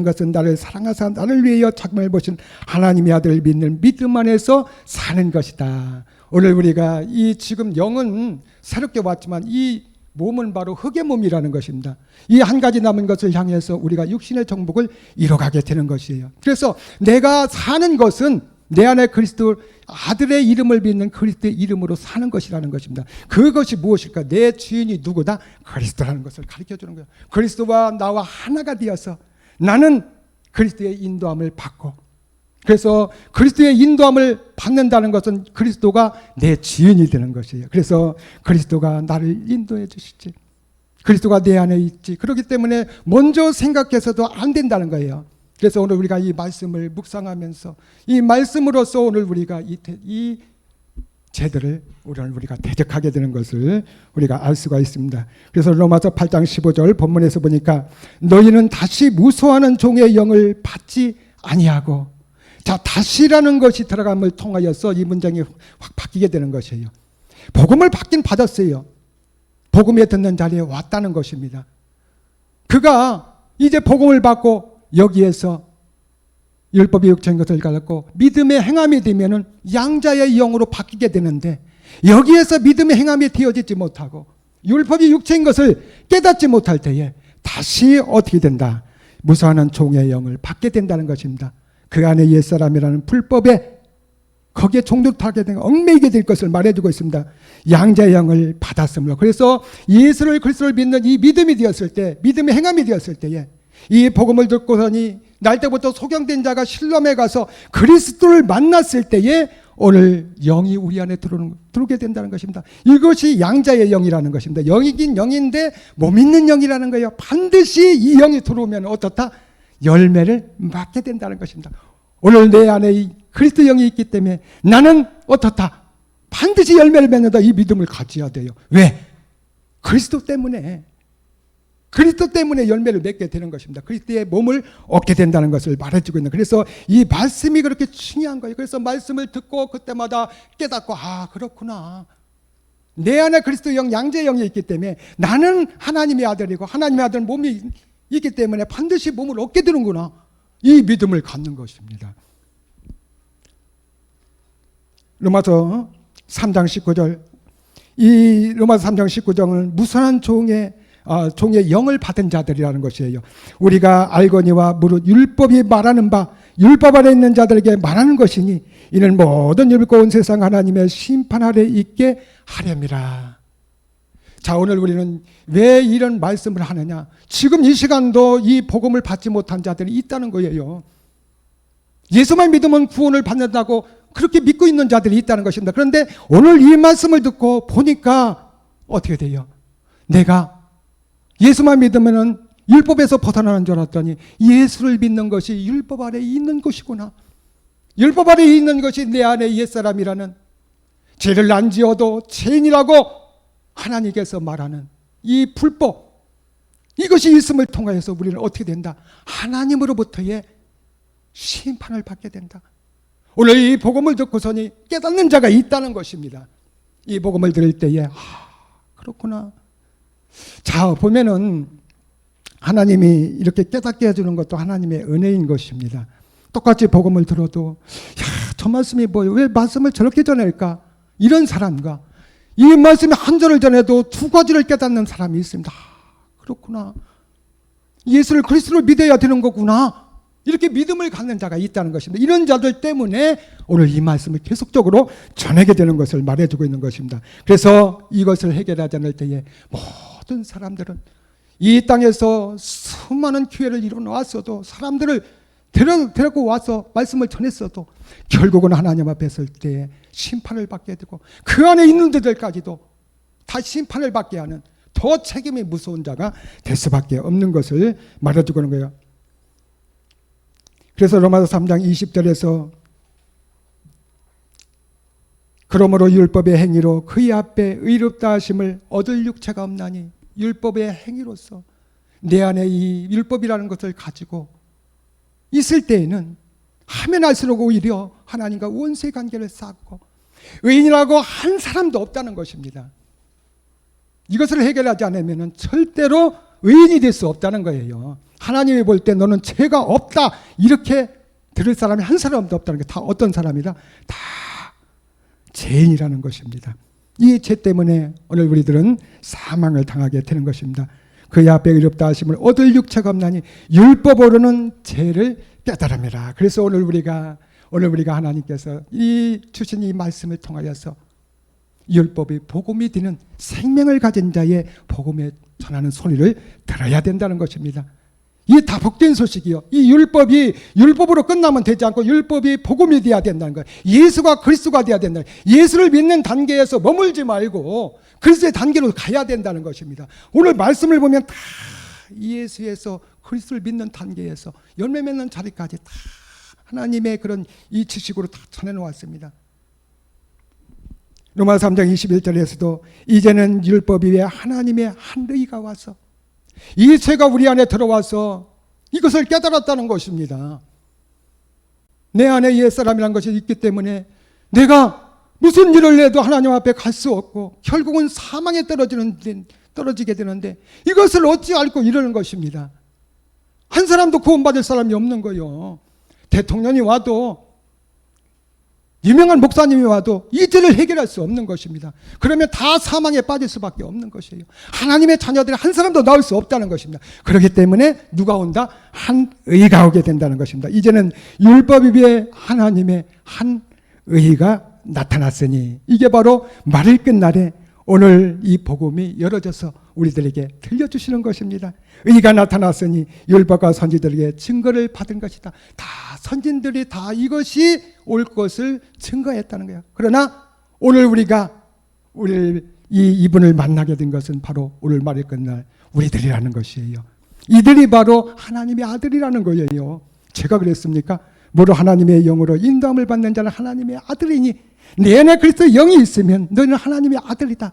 것은 나를 사랑하사 나를 위하여 작명을 보신 하나님의 아들을 믿는 믿음 안에서 사는 것이다. 오늘 우리가 이 지금 영은 새롭게 왔지만 이 몸은 바로 흙의 몸이라는 것입니다. 이 한 가지 남은 것을 향해서 우리가 육신의 정복을 이뤄가게 되는 것이에요. 그래서 내가 사는 것은 내 안에 그리스도 아들의 이름을 믿는 그리스도의 이름으로 사는 것이라는 것입니다. 그것이 무엇일까? 내 주인이 누구다? 그리스도라는 것을 가르쳐주는 거예요. 그리스도와 나와 하나가 되어서 나는 그리스도의 인도함을 받고, 그래서 그리스도의 인도함을 받는다는 것은 그리스도가 내 주인이 되는 것이에요. 그래서 그리스도가 나를 인도해 주시지, 그리스도가 내 안에 있지, 그렇기 때문에 먼저 생각해서도 안 된다는 거예요. 그래서 오늘 우리가 이 말씀을 묵상하면서 이 말씀으로써 오늘 우리가 이 죄들을 오늘 우리가 대적하게 되는 것을 우리가 알 수가 있습니다. 그래서 로마서 8장 15절 본문에서 보니까 너희는 다시 무소하는 종의 영을 받지 아니하고, 자, 다시라는 것이 들어감을 통하여서 이 문장이 확 바뀌게 되는 것이에요. 복음을 받긴 받았어요. 복음에 듣는 자리에 왔다는 것입니다. 그가 이제 복음을 받고 여기에서 율법이 육체인 것을 가졌고 믿음의 행함이 되면은 양자의 영으로 바뀌게 되는데, 여기에서 믿음의 행함이 되어지지 못하고 율법이 육체인 것을 깨닫지 못할 때에 다시 어떻게 된다? 무소하는 종의 영을 받게 된다는 것입니다. 그 안에 옛사람이라는 불법에 거기에 종도하게 된 얽매이게 될 것을 말해주고 있습니다. 양자의 영을 받았으므로. 그래서 예수를 그리스도를 믿는 이 믿음이 되었을 때, 믿음의 행함이 되었을 때에 이 복음을 듣고서니 날 때부터 소경된 자가 실로암에 가서 그리스도를 만났을 때에 오늘 영이 우리 안에 들어오게 된다는 것입니다. 이것이 양자의 영이라는 것입니다. 영이긴 영인데 못 믿는 영이라는 거예요. 반드시 이 영이 들어오면 어떻다? 열매를 맺게 된다는 것입니다. 오늘 내 안에 이 그리스도 영이 있기 때문에 나는 어떻다? 반드시 열매를 맺는다. 이 믿음을 가져야 돼요. 왜? 그리스도 때문에 열매를 맺게 되는 것입니다. 그리스도의 몸을 얻게 된다는 것을 말해주고 있는. 그래서 이 말씀이 그렇게 중요한 거예요. 그래서 말씀을 듣고 그때마다 깨닫고, 아, 그렇구나. 내 안에 그리스도 영, 양자의 영이 있기 때문에 나는 하나님의 아들이고 하나님의 아들 몸이 있기 때문에 반드시 몸을 얻게 되는구나. 이 믿음을 갖는 것입니다. 로마서 3장 19절, 이 로마서 3장 19절은 무선한 종의 영을 받은 자들이라는 것이에요. 우리가 알거니와 무릇 율법이 말하는 바 율법 아래 있는 자들에게 말하는 것이니 이는 모든 율법 온 세상 하나님의 심판 아래 있게 하렵니다. 자, 오늘 우리는 왜 이런 말씀을 하느냐? 지금 이 시간도 이 복음을 받지 못한 자들이 있다는 거예요. 예수만 믿으면 구원을 받는다고 그렇게 믿고 있는 자들이 있다는 것입니다. 그런데 오늘 이 말씀을 듣고 보니까 어떻게 돼요? 내가 예수만 믿으면은 율법에서 벗어나는 줄 알았더니 예수를 믿는 것이 율법 아래에 있는 것이구나. 율법 아래에 있는 것이 내 안에 옛사람이라는, 죄를 안 지어도 죄인이라고 하나님께서 말하는 이 불법, 이것이 있음을 통하여서 우리는 어떻게 된다? 하나님으로부터의 심판을 받게 된다. 오늘 이 복음을 듣고서니 깨닫는 자가 있다는 것입니다. 이 복음을 들을 때에 그렇구나. 자, 보면은 하나님이 이렇게 깨닫게 해주는 것도 하나님의 은혜인 것입니다. 똑같이 복음을 들어도 저 말씀이 뭐예요? 왜 말씀을 저렇게 전할까? 이런 사람과 이 말씀이 한 절을 전해도 두 가지를 깨닫는 사람이 있습니다. 그렇구나. 예수를 그리스도를 믿어야 되는 거구나. 이렇게 믿음을 갖는 자가 있다는 것입니다. 이런 자들 때문에 오늘 이 말씀을 계속적으로 전하게 되는 것을 말해주고 있는 것입니다. 그래서 이것을 해결하지 않을 때에 모든 사람들은 이 땅에서 수많은 기회를 이뤄놓았어도, 사람들을 데리고 와서 말씀을 전했어도 결국은 하나님 앞에 설 때에 심판을 받게 되고 그 안에 있는 자들까지도 다 심판을 받게 하는 더 책임이 무서운 자가 될 수밖에 없는 것을 말해주고 있는 거예요. 그래서 로마서 3장 20절에서 그러므로 율법의 행위로 그의 앞에 의롭다 하심을 얻을 육체가 없나니, 율법의 행위로서 내 안에 이 율법이라는 것을 가지고 있을 때에는 하면 할수록 오히려 하나님과 원수의 관계를 쌓고 의인이라고 한 사람도 없다는 것입니다. 이것을 해결하지 않으면 절대로 의인이 될 수 없다는 거예요. 하나님이 볼 때 너는 죄가 없다 이렇게 들을 사람이 한 사람도 없다는 게 다 어떤 사람이라? 다 죄인이라는 것입니다. 이 죄 때문에 오늘 우리들은 사망을 당하게 되는 것입니다. 그의 앞에 의롭다 하심을 얻을 육체가 없나니 율법으로는 죄를 깨달음이라. 그래서 오늘 우리가 하나님께서 이 주신 이 말씀을 통하여서 율법이 복음이 되는 생명을 가진 자의 복음에 전하는 소리를 들어야 된다는 것입니다. 이게 다 복된 소식이요. 이 율법이 율법으로 끝나면 되지 않고 율법이 복음이 되어야 된다는 거예요. 예수가 그리스도가 되어야 된다는 거예요. 예수를 믿는 단계에서 머물지 말고 그리스도의 단계로 가야 된다는 것입니다. 오늘 말씀을 보면 다 예수에서 그리스도를 믿는 단계에서 열매 맺는 자리까지 다 하나님의 그런 이 지식으로 다 전해놓았습니다. 로마서 3장 21절에서도 이제는 율법 위에 하나님의 한 의가 와서 이 죄가 우리 안에 들어와서 이것을 깨달았다는 것입니다. 내 안에 옛사람이라는 것이 있기 때문에 내가 무슨 일을 해도 하나님 앞에 갈 수 없고 결국은 사망에 떨어지게 되는데 이것을 어찌 알고 이러는 것입니다. 한 사람도 구원받을 사람이 없는 거예요. 대통령이 와도 유명한 목사님이 와도 이 죄를 해결할 수 없는 것입니다. 그러면 다 사망에 빠질 수밖에 없는 것이에요. 하나님의 자녀들이 한 사람도 나올 수 없다는 것입니다. 그렇기 때문에 누가 온다? 한 의가 오게 된다는 것입니다. 이제는 율법 위에 하나님의 한 의가 나타났으니 이게 바로 말을 끝날에 오늘 이 복음이 열어져서 우리들에게 들려주시는 것입니다. 의가 나타났으니 율법과 선지들에게 증거를 받은 것이다. 다 선진들이 다 이것이 올 것을 증거했다는 거예요. 그러나 오늘 우리가 이분을 만나게 된 것은 바로 오늘 말을 끝날 우리들이라는 것이에요. 이들이 바로 하나님의 아들이라는 거예요. 제가 그랬습니까? 뭐로 하나님의 영으로 인도함을 받는 자는 하나님의 아들이니 내 안에 그리스도의 영이 있으면 너희는 하나님의 아들이다.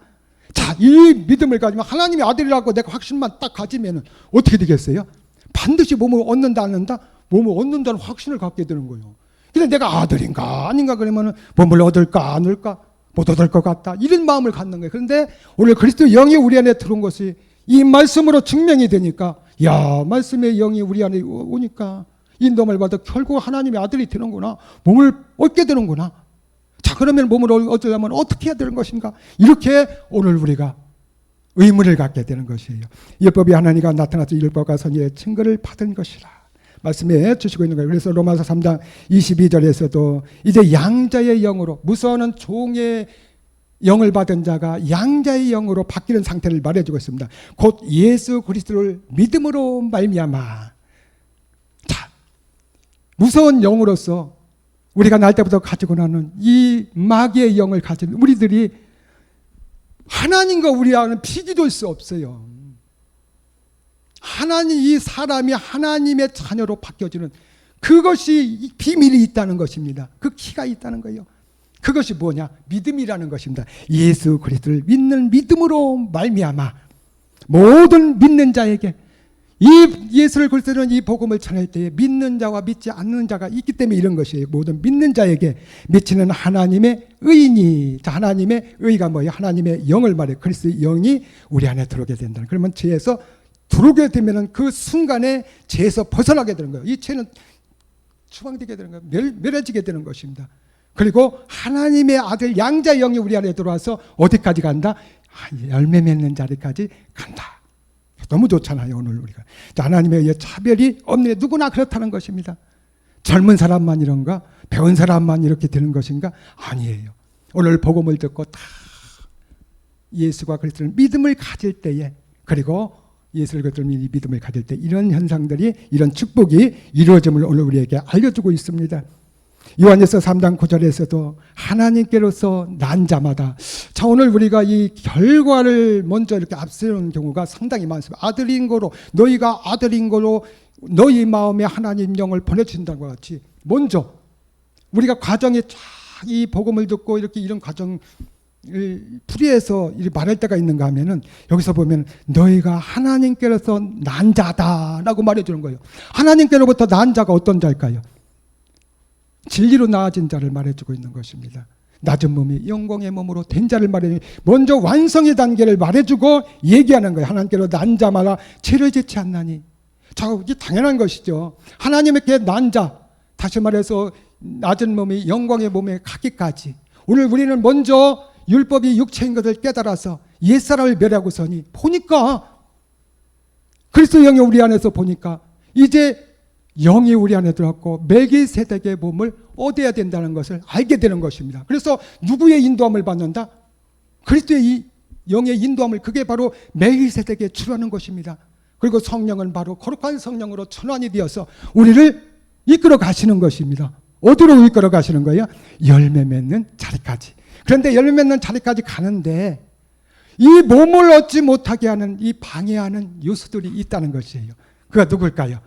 자, 이 믿음을 가지면 하나님의 아들이라고 내가 확신만 딱 가지면 어떻게 되겠어요? 반드시 몸을 얻는다 안 얻는다? 몸을 얻는다는 확신을 갖게 되는 거예요. 근데 내가 아들인가 아닌가 그러면 몸을 얻을까 안 얻을까? 못 얻을 것 같다. 이런 마음을 갖는 거예요. 그런데 오늘 그리스도의 영이 우리 안에 들어온 것이 이 말씀으로 증명이 되니까 야, 말씀의 영이 우리 안에 오니까 인도함을 받아 결국 하나님의 아들이 되는구나. 몸을 얻게 되는구나. 자, 그러면 몸을 얻으려면 어떻게 해야 되는 것인가? 이렇게 오늘 우리가 의문을 갖게 되는 것이에요. 율법이 하나님과 나타나서 율법과 선지의 증거를 받은 것이라 말씀해 주시고 있는 거예요. 그래서 로마서 3장 22절에서도 이제 양자의 영으로, 무서워하는 종의 영을 받은 자가 양자의 영으로 바뀌는 상태를 말해주고 있습니다. 곧 예수 그리스도를 믿음으로 말미암아. 자, 무서운 영으로서 우리가 날 때부터 가지고 나는 이 마귀의 영을 가진 우리들이 하나님과 우리 안에 비교될 수 없어요. 이 사람이 하나님의 자녀로 바뀌어지는 그것이 비밀이 있다는 것입니다. 그 키가 있다는 거예요. 그것이 뭐냐? 믿음이라는 것입니다. 예수 그리스도를 믿는 믿음으로 말미암아 모든 믿는 자에게 이 예수를 그리스도는 이 복음을 전할 때에 믿는 자와 믿지 않는 자가 있기 때문에 이런 것이에요. 모든 믿는 자에게 미치는 하나님의 의인이, 자, 하나님의 의가 뭐예요? 하나님의 영을 말해요. 그리스도의 영이 우리 안에 들어오게 된다. 그러면 죄에서 들어오게 되면 그 순간에 죄에서 벗어나게 되는 거예요. 이 죄는 추방되게 되는 거예요. 멸해지게 되는 것입니다. 그리고 하나님의 아들 양자의 영이 우리 안에 들어와서 어디까지 간다? 열매 맺는 자리까지 간다. 너무 좋잖아요. 오늘 우리가 하나님에 의해 차별이 없는 누구나 그렇다는 것입니다. 젊은 사람만 이런가? 배운 사람만 이렇게 되는 것인가? 아니에요. 오늘 복음을 듣고 다 예수가 그리스도를 믿음을 가질 때에, 그리고 예수를 그리스도를 믿음을 가질 때 이런 현상들이, 이런 축복이 이루어짐을 오늘 우리에게 알려주고 있습니다. 요한일서 3장 9절에서도 하나님께로서 난 자마다, 자, 오늘 우리가 이 결과를 먼저 이렇게 앞세우는 경우가 상당히 많습니다. 아들인 거로, 너희가 아들인 거로 너희 마음에 하나님 영을 보내주신다는 것 같이 먼저 우리가 과정에 쫙 이 복음을 듣고 이렇게 이런 과정을 풀이해서 말할 때가 있는가 하면은 여기서 보면 너희가 하나님께로서 난 자다라고 말해주는 거예요. 하나님께로부터 난 자가 어떤 자일까요? 진리로 나아진 자를 말해주고 있는 것입니다. 낮은 몸이 영광의 몸으로 된 자를 말해주고 먼저 완성의 단계를 말해주고 얘기하는 거예요. 하나님께로 난 자마다 죄를 짓지 않나니. 자, 이게 당연한 것이죠. 하나님께 난 자, 다시 말해서 낮은 몸이 영광의 몸에 가기까지 오늘 우리는 먼저 율법이 육체인 것을 깨달아서 옛사람을 멸하고서니 보니까 그리스도 영이 우리 안에서 보니까 이제 영이 우리 안에 들어왔고 멜기세덱의 몸을 얻어야 된다는 것을 알게 되는 것입니다. 그래서 누구의 인도함을 받는다? 그리스도의 이 영의 인도함을, 그게 바로 멜기세덱에 주라는 것입니다. 그리고 성령은 바로 거룩한 성령으로 전환이 되어서 우리를 이끌어 가시는 것입니다. 어디로 이끌어 가시는 거예요? 열매 맺는 자리까지. 그런데 열매 맺는 자리까지 가는데 이 몸을 얻지 못하게 하는 이 방해하는 요소들이 있다는 것이에요. 그가 누굴까요?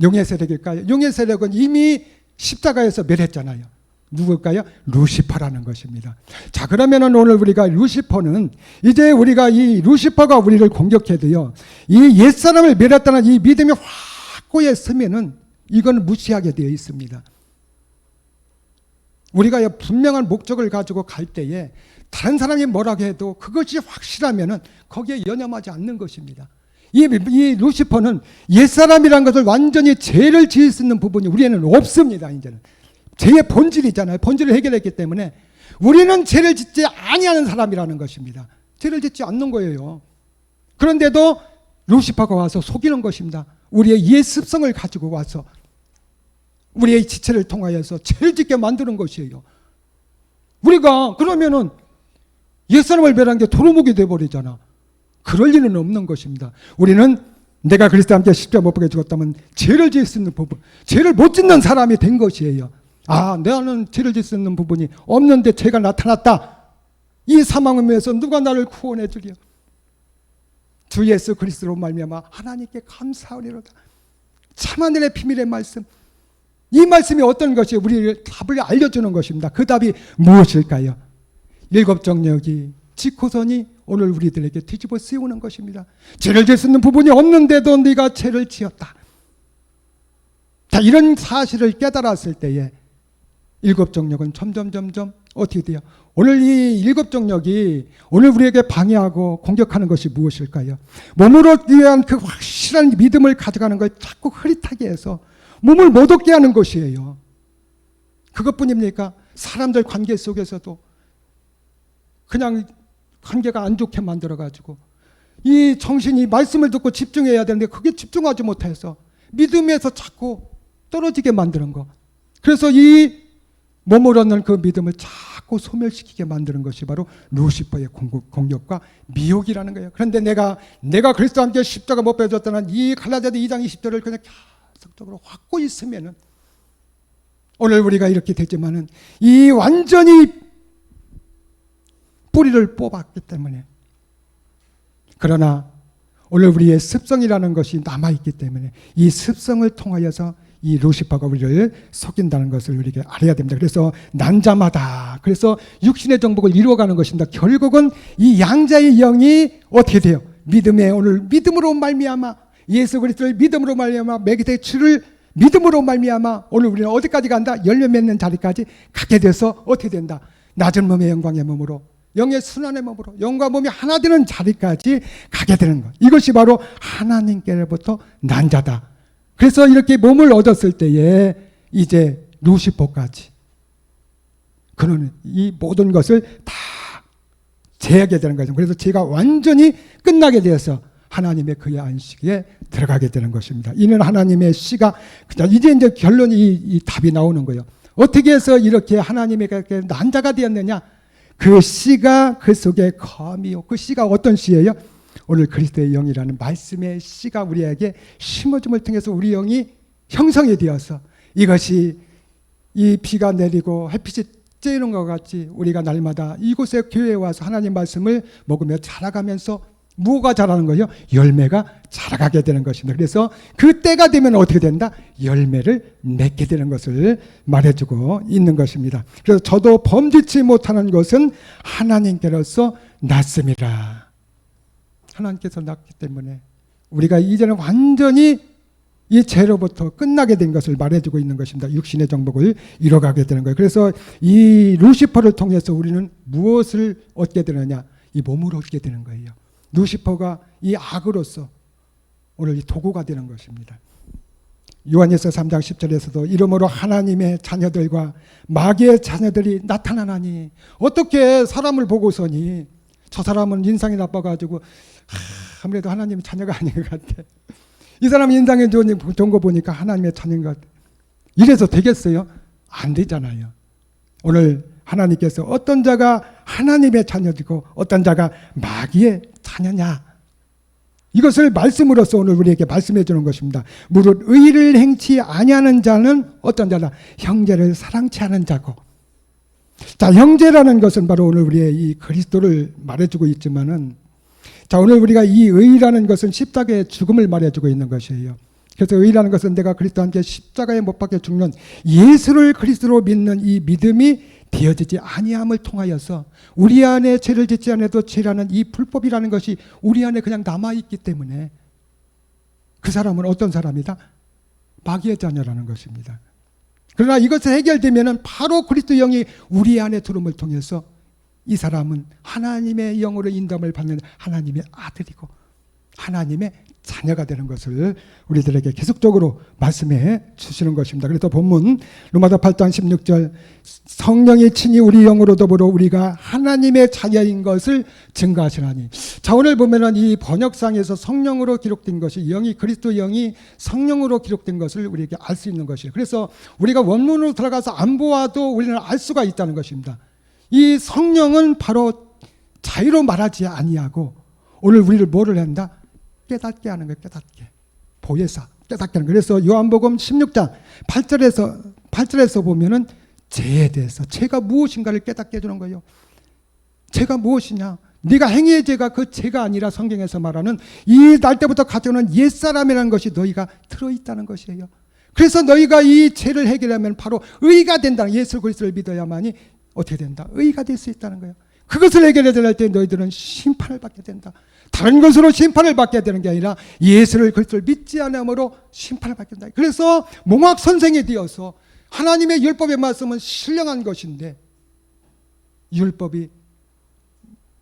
용의 세력일까요? 용의 세력은 이미 십자가에서 멸했잖아요. 누굴까요? 루시퍼라는 것입니다. 자, 그러면은 오늘 우리가 루시퍼는 이제 우리가 이 루시퍼가 우리를 공격해도요, 이 옛사람을 멸했다는 이 믿음이 확고히 서면은 이건 무시하게 되어 있습니다. 우리가 분명한 목적을 가지고 갈 때에 다른 사람이 뭐라고 해도 그것이 확실하면은 거기에 연연하지 않는 것입니다. 이 루시퍼는 옛사람이라는 것을 완전히 죄를 지을 수 있는 부분이 우리에는 없습니다. 이제는 죄의 본질이잖아요. 본질을 해결했기 때문에 우리는 죄를 짓지 아니하는 사람이라는 것입니다. 죄를 짓지 않는 거예요. 그런데도 루시퍼가 와서 속이는 것입니다. 우리의 옛 습성을 가지고 와서 우리의 지체를 통하여서 죄를 짓게 만드는 것이에요. 우리가 그러면은 옛사람을 멸한 게 도루묵이 되어버리잖아. 그럴 리는 없는 것입니다. 우리는 내가 그리스도와 함께 십자가 못 박혀 죽었다면 죄를 지을 수 있는 부분, 죄를 못 짓는 사람이 된 것이에요. 아, 나는 죄를 지을 수 있는 부분이 없는데 죄가 나타났다. 이 사망에서 누가 나를 구원해 주리요? 주 예수 그리스도로 말미암아 하나님께 감사하리로다. 참하늘의 비밀의 말씀, 이 말씀이 어떤 것이 우리를 답을 알려주는 것입니다. 그 답이 무엇일까요? 일곱 정력이 지코선이 오늘 우리들에게 뒤집어 씌우는 것입니다. 죄를 지을 수 있는 부분이 없는데도 네가 죄를 지었다. 자, 이런 사실을 깨달았을 때에 일곱 정력은 점점 어떻게 돼요? 오늘 이 일곱 정력이 오늘 우리에게 방해하고 공격하는 것이 무엇일까요? 몸으로 위한 그 확실한 믿음을 가져가는 걸 자꾸 흐릿하게 해서 몸을 못 얻게 하는 것이에요. 그것뿐입니까? 사람들 관계 속에서도 그냥 관계가 안 좋게 만들어가지고 이 정신이 말씀을 듣고 집중해야 되는데 그게 집중하지 못해서 믿음에서 자꾸 떨어지게 만드는 거. 그래서 이 몸을 얻는 그 믿음을 자꾸 소멸시키게 만드는 것이 바로 루시퍼의 공격과 미혹이라는 거예요. 그런데 내가 그리스도와 함께 십자가 못 배웠다는 이 갈라디아서 2장 20절을 그냥 계속적으로 확고히 있으면은 오늘 우리가 이렇게 됐지만은 이 완전히 뿌리를 뽑았기 때문에, 그러나 오늘 우리의 습성이라는 것이 남아있기 때문에 이 습성을 통하여서 이 루시퍼가 우리를 속인다는 것을 우리에게 알아야 됩니다. 그래서 난자마다, 그래서 육신의 정복을 이루어가는 것입니다. 결국은 이 양자의 영이 어떻게 돼요? 믿음에, 오늘 믿음으로 말미암아 예수 그리스도를 믿음으로 말미암아 멜기세덱의 주를 믿음으로 말미암아 오늘 우리는 어디까지 간다? 열매 맺는 자리까지 가게 돼서 어떻게 된다? 낮은 몸의 영광의 몸으로, 영의 순환의 몸으로, 영과 몸이 하나 되는 자리까지 가게 되는 것. 이것이 바로 하나님께로부터 난 자다. 그래서 이렇게 몸을 얻었을 때에 이제 루시퍼까지 그는 이 모든 것을 다 제하게 되는 거죠. 그래서 죄가 완전히 끝나게 되어서 하나님의 그의 안식에 들어가게 되는 것입니다. 이는 하나님의 씨가, 이제 결론이 이 답이 나오는 거예요. 어떻게 해서 이렇게 하나님의 난 자가 되었느냐? 그 씨가 그 속에 거미요. 그 씨가 어떤 씨예요? 오늘 그리스도의 영이라는 말씀의 씨가 우리에게 심어줌을 통해서 우리 영이 형성이 되어서 이것이 이 비가 내리고 햇빛이 쬐는 것 같이 우리가 날마다 이곳에 교회에 와서 하나님 말씀을 먹으며 자라가면서 무엇가 자라는 거예요? 열매가 자라가게 되는 것입니다. 그래서 그 때가 되면 어떻게 된다? 열매를 맺게 되는 것을 말해주고 있는 것입니다. 그래서 저도 범죄치 못하는 것은 하나님께로서 났습니다. 하나님께서 낳기 때문에 우리가 이제는 완전히 이 죄로부터 끝나게 된 것을 말해주고 있는 것입니다. 육신의 정복을 이뤄가게 되는 거예요. 그래서 이 루시퍼를 통해서 우리는 무엇을 얻게 되느냐? 이 몸을 얻게 되는 거예요. 루시퍼가 이 악으로서 오늘 이 도구가 되는 것입니다. 요한일서 3장 10절에서도 이러므로 하나님의 자녀들과 마귀의 자녀들이 나타나나니, 어떻게 사람을 보고서니 저 사람은 인상이 나빠가지고 아무래도 하나님의 자녀가 아닌 것 같아, 이 사람 인상이 좋은 거 보니까 하나님의 자녀인 것 같아, 이래서 되겠어요? 안 되잖아요. 오늘 하나님께서 어떤 자가 하나님의 자녀이고 어떤 자가 마귀의 자녀냐, 이것을 말씀으로써 오늘 우리에게 말씀해 주는 것입니다. 무릇 의를 행치 아니하는 자는 어떤 자다? 형제를 사랑치 않은 자고. 자, 형제라는 것은 바로 오늘 우리의 이 그리스도를 말해주고 있지만은, 자, 오늘 우리가 이 의라는 것은 십자가의 죽음을 말해주고 있는 것이에요. 그래서 의라는 것은 내가 그리스도와 함께 십자가에 못 박혀 죽는 예수를 그리스도로 믿는 이 믿음이 되어지지 아니함을 통하여서 우리 안에 죄를 짓지 않아도 죄라는 이 불법이라는 것이 우리 안에 그냥 남아있기 때문에 그 사람은 어떤 사람이다? 마귀의 자녀라는 것입니다. 그러나 이것이 해결되면 바로 그리스도 영이 우리 안에 들어옴을 통해서 이 사람은 하나님의 영으로 인도함을 받는 하나님의 아들이고 하나님의 자녀가 되는 것을 우리들에게 계속적으로 말씀해 주시는 것입니다. 그래서 본문 로마서 8장 16절, 성령이 친히 우리 영으로 더불어 우리가 하나님의 자녀인 것을 증거하시나니. 자, 오늘 보면은 이 번역상에서 성령으로 기록된 것이, 영이, 그리스도 영이 성령으로 기록된 것을 우리에게 알 수 있는 것이에요. 그래서 우리가 원문으로 들어가서 안 보아도 우리는 알 수가 있다는 것입니다. 이 성령은 바로 자유로 말하지 아니하고 오늘 우리를 뭐를 한다? 깨닫게 하는 거예요. 깨닫게. 보혜사, 깨닫게 하는 거예요. 그래서 요한복음 16장 8절에서 보면은 죄에 대해서, 죄가 무엇인가를 깨닫게 해주는 거예요. 죄가 무엇이냐? 네가 행위의 죄가 그 죄가 아니라 성경에서 말하는 이 날 때부터 가져오는 옛사람이라는 것이 너희가 들어있다는 것이에요. 그래서 너희가 이 죄를 해결하면 바로 의가 된다. 예수 그리스도를 믿어야만이 어떻게 된다? 의가 될 수 있다는 거예요. 그것을 해결해야 할 때 너희들은 심판을 받게 된다. 다른 것으로 심판을 받게 되는 게 아니라 예수를 그리스도를 믿지 않음으로 심판을 받게 된다. 그래서 몽학 선생이 되어서 하나님의 율법의 말씀은 신령한 것인데 율법이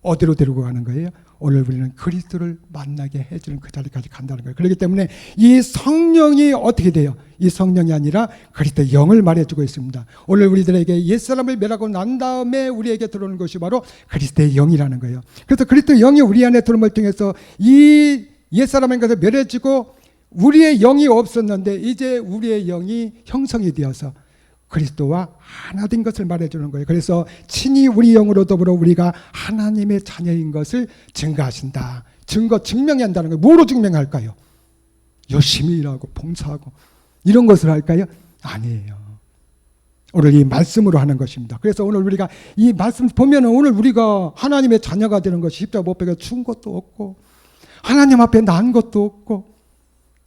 어디로 데리고 가는 거예요? 오늘 우리는 그리스도를 만나게 해주는 그 자리까지 간다는 거예요. 그렇기 때문에 이 성령이 어떻게 돼요? 이 성령이 아니라 그리스도의 영을 말해주고 있습니다. 오늘 우리들에게 옛사람을 멸하고 난 다음에 우리에게 들어오는 것이 바로 그리스도의 영이라는 거예요. 그래서 그리스도의 영이 우리 안에 들어옴을 통해서 이 옛사람인 것을 멸해지고 우리의 영이 없었는데 이제 우리의 영이 형성이 되어서 그리스도와 하나 된 것을 말해주는 거예요. 그래서 친히 우리 영으로 더불어 우리가 하나님의 자녀인 것을 증거하신다. 증명해야 한다는 거예요. 뭐로 증명할까요? 열심히 일하고 봉사하고 이런 것을 할까요? 아니에요. 오늘 이 말씀으로 하는 것입니다. 그래서 오늘 우리가 이 말씀 보면 오늘 우리가 하나님의 자녀가 되는 것이 십자가 못 박혀 준 것도 없고 하나님 앞에 난 것도 없고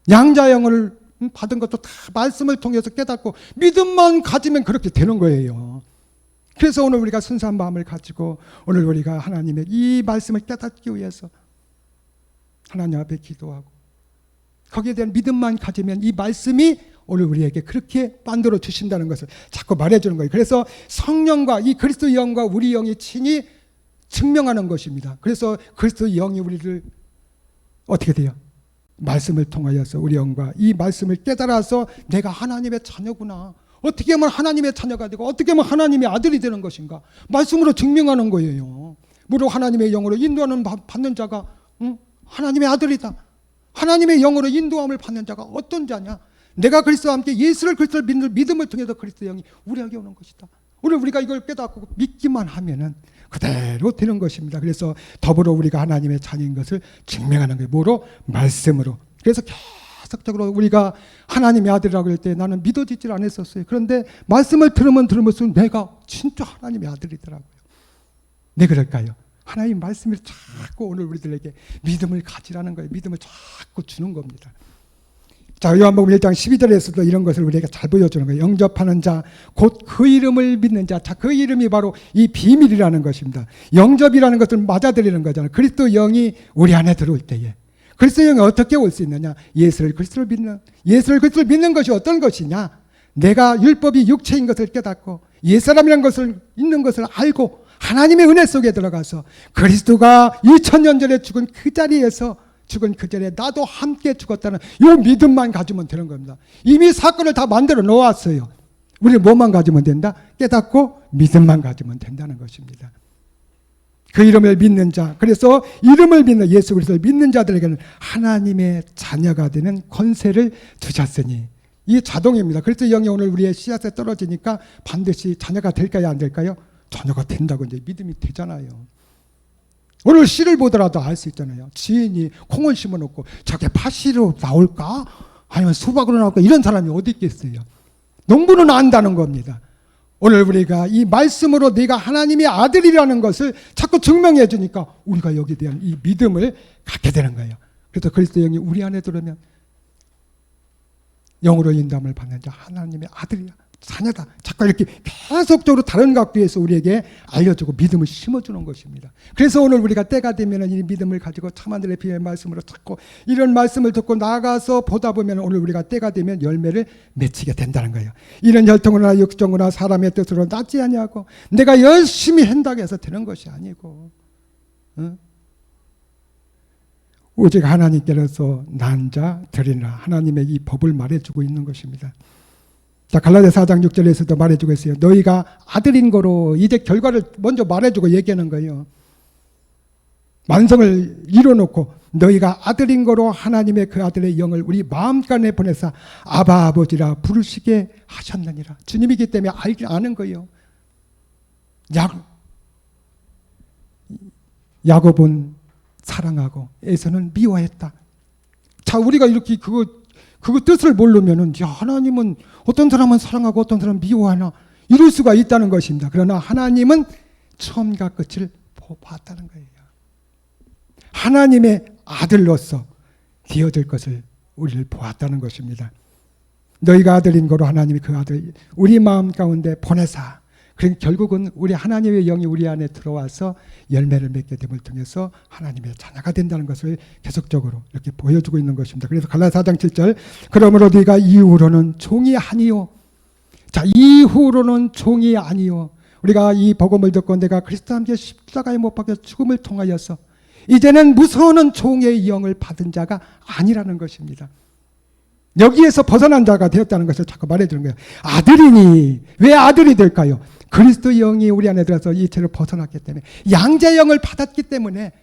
양자영을 받은 것도 다 말씀을 통해서 깨닫고 믿음만 가지면 그렇게 되는 거예요. 그래서 오늘 우리가 순수한 마음을 가지고 오늘 우리가 하나님의 이 말씀을 깨닫기 위해서 하나님 앞에 기도하고 거기에 대한 믿음만 가지면 이 말씀이 오늘 우리에게 그렇게 만들어 주신다는 것을 자꾸 말해주는 거예요. 그래서 성령과 이 그리스도 영과 우리 영이 친히 증명하는 것입니다. 그래서 그리스도 영이 우리를 어떻게 돼요? 말씀을 통하여서 우리 영과 이 말씀을 깨달아서 내가 하나님의 자녀구나. 어떻게 하면 하나님의 자녀가 되고 어떻게 하면 하나님의 아들이 되는 것인가. 말씀으로 증명하는 거예요. 무릇 하나님의 영으로 인도하는 받는 자가 하나님의 아들이다. 하나님의 영으로 인도함을 받는 자가 어떤 자냐. 내가 그리스도와 함께 예수를 그리스도를 믿는 믿음을 통해서 그리스도의 영이 우리에게 오는 것이다. 오늘 우리가 이걸 깨닫고 믿기만 하면은 그대로 되는 것입니다. 그래서 더불어 우리가 하나님의 자녀인 것을 증명하는 거예요. 뭐로? 말씀으로. 그래서 계속적으로 우리가 하나님의 아들이라고 할 때 나는 믿어지질 않았었어요. 그런데 말씀을 들으면 들을수록 내가 진짜 하나님의 아들이더라고요. 네, 그럴까요? 하나님 말씀을 자꾸 오늘 우리들에게 믿음을 가지라는 거예요. 믿음을 자꾸 주는 겁니다. 자, 요한복음 1장 12절에서도 이런 것을 우리에게 잘 보여주는 거예요. 영접하는 자, 곧 그 이름을 믿는 자. 자, 그 이름이 바로 이 비밀이라는 것입니다. 영접이라는 것을 맞아들이는 거잖아요. 그리스도 영이 우리 안에 들어올 때에. 그리스도 영이 어떻게 올 수 있느냐? 예수를 그리스도를 믿는 것이 어떤 것이냐? 내가 율법이 육체인 것을 깨닫고 옛사람이라는 것을 있는 것을 알고 하나님의 은혜 속에 들어가서 그리스도가 2000년 전에 죽은 그 자리에서 죽은 그 자리에 나도 함께 죽었다는 이 믿음만 가지면 되는 겁니다. 이미 사건을 다 만들어 놓았어요. 우리는 뭐만 가지면 된다? 깨닫고 믿음만 가지면 된다는 것입니다. 그 이름을 믿는 자, 그래서 이름을 믿는 예수 그리스도를 믿는 자들에게는 하나님의 자녀가 되는 권세를 주셨으니, 이 자동입니다. 그래서 영이 오늘 우리의 씨앗에 떨어지니까 반드시 자녀가 될까요, 안 될까요? 자녀가 된다고 이제 믿음이 되잖아요. 오늘 씨를 보더라도 알 수 있잖아요. 지인이 콩을 심어놓고 저게 팥씨로 나올까? 아니면 수박으로 나올까? 이런 사람이 어디 있겠어요? 농부는 안다는 겁니다. 오늘 우리가 이 말씀으로 네가 하나님의 아들이라는 것을 자꾸 증명해 주니까 우리가 여기에 대한 이 믿음을 갖게 되는 거예요. 그래서 그리스도 영이 우리 안에 들어오면 영으로 인도함을 받는 자, 하나님의 아들이야, 자녀다. 자꾸 이렇게 계속적으로 다른 각도에서 우리에게 알려주고 믿음을 심어주는 것입니다. 그래서 오늘 우리가 때가 되면 이 믿음을 가지고 참하늘의 비밀의 말씀으로 찾고 이런 말씀을 듣고 나가서 보다 보면 오늘 우리가 때가 되면 열매를 맺히게 된다는 거예요. 이런 혈통이나 육정이나 사람의 뜻으로 낫지 아니하고 내가 열심히 한다고 해서 되는 것이 아니고, 오직 하나님께로서 난 자 들이나 하나님의 이 법을 말해주고 있는 것입니다. 자, 갈라디아 4장 6절에서도 말해주고 있어요. 너희가 아들인 거로 이제 결과를 먼저 말해주고 얘기하는 거예요. 완성을 이뤄놓고 너희가 아들인 거로 하나님의 그 아들의 영을 우리 마음간에 보내사 아바 아버지라 부르시게 하셨느니라. 주님이기 때문에 아는 거예요. 야곱은 사랑하고 에서는 미워했다. 자, 우리가 이렇게 그거 뜻을 모르면은, 야, 하나님은 어떤 사람은 사랑하고 어떤 사람은 미워하나, 이럴 수가 있다는 것입니다. 그러나 하나님은 처음과 끝을 봤다는 거예요. 하나님의 아들로서 되어질 것을 우리를 보았다는 것입니다. 너희가 아들인 거로 하나님이 그 아들 우리 마음 가운데 보내사, 그러니까 결국은 우리 하나님의 영이 우리 안에 들어와서 열매를 맺게 됨을 통해서 하나님의 자녀가 된다는 것을 계속적으로 이렇게 보여주고 있는 것입니다. 그래서 갈라디아 4장 7절, 그러므로 네가 이후로는 종이 아니요. 자, 이후로는 종이 아니요. 우리가 이 복음을 듣고 내가 그리스도와 함께 십자가에 못 박혀 죽음을 통하여서 이제는 무서워하는 종의 영을 받은 자가 아니라는 것입니다. 여기에서 벗어난 자가 되었다는 것을 자꾸 말해주는 거예요. 아들이니 왜 아들이 될까요? 그리스도 영이 우리 안에 들어서 이체를 벗어났기 때문에, 양자의 영을 받았기 때문에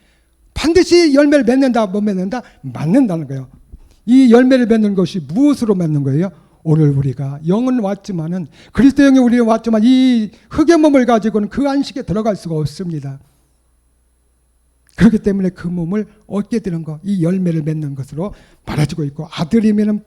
반드시 열매를 맺는다, 못 맺는다? 맞는다는 거예요. 이 열매를 맺는 것이 무엇으로 맺는 거예요? 오늘 우리가 영은 왔지만은, 그리스도 영이 우리에 왔지만 이 흙의 몸을 가지고는 그 안식에 들어갈 수가 없습니다. 그렇기 때문에 그 몸을 얻게 되는 것, 이 열매를 맺는 것으로 말해주고 있고, 아들이면은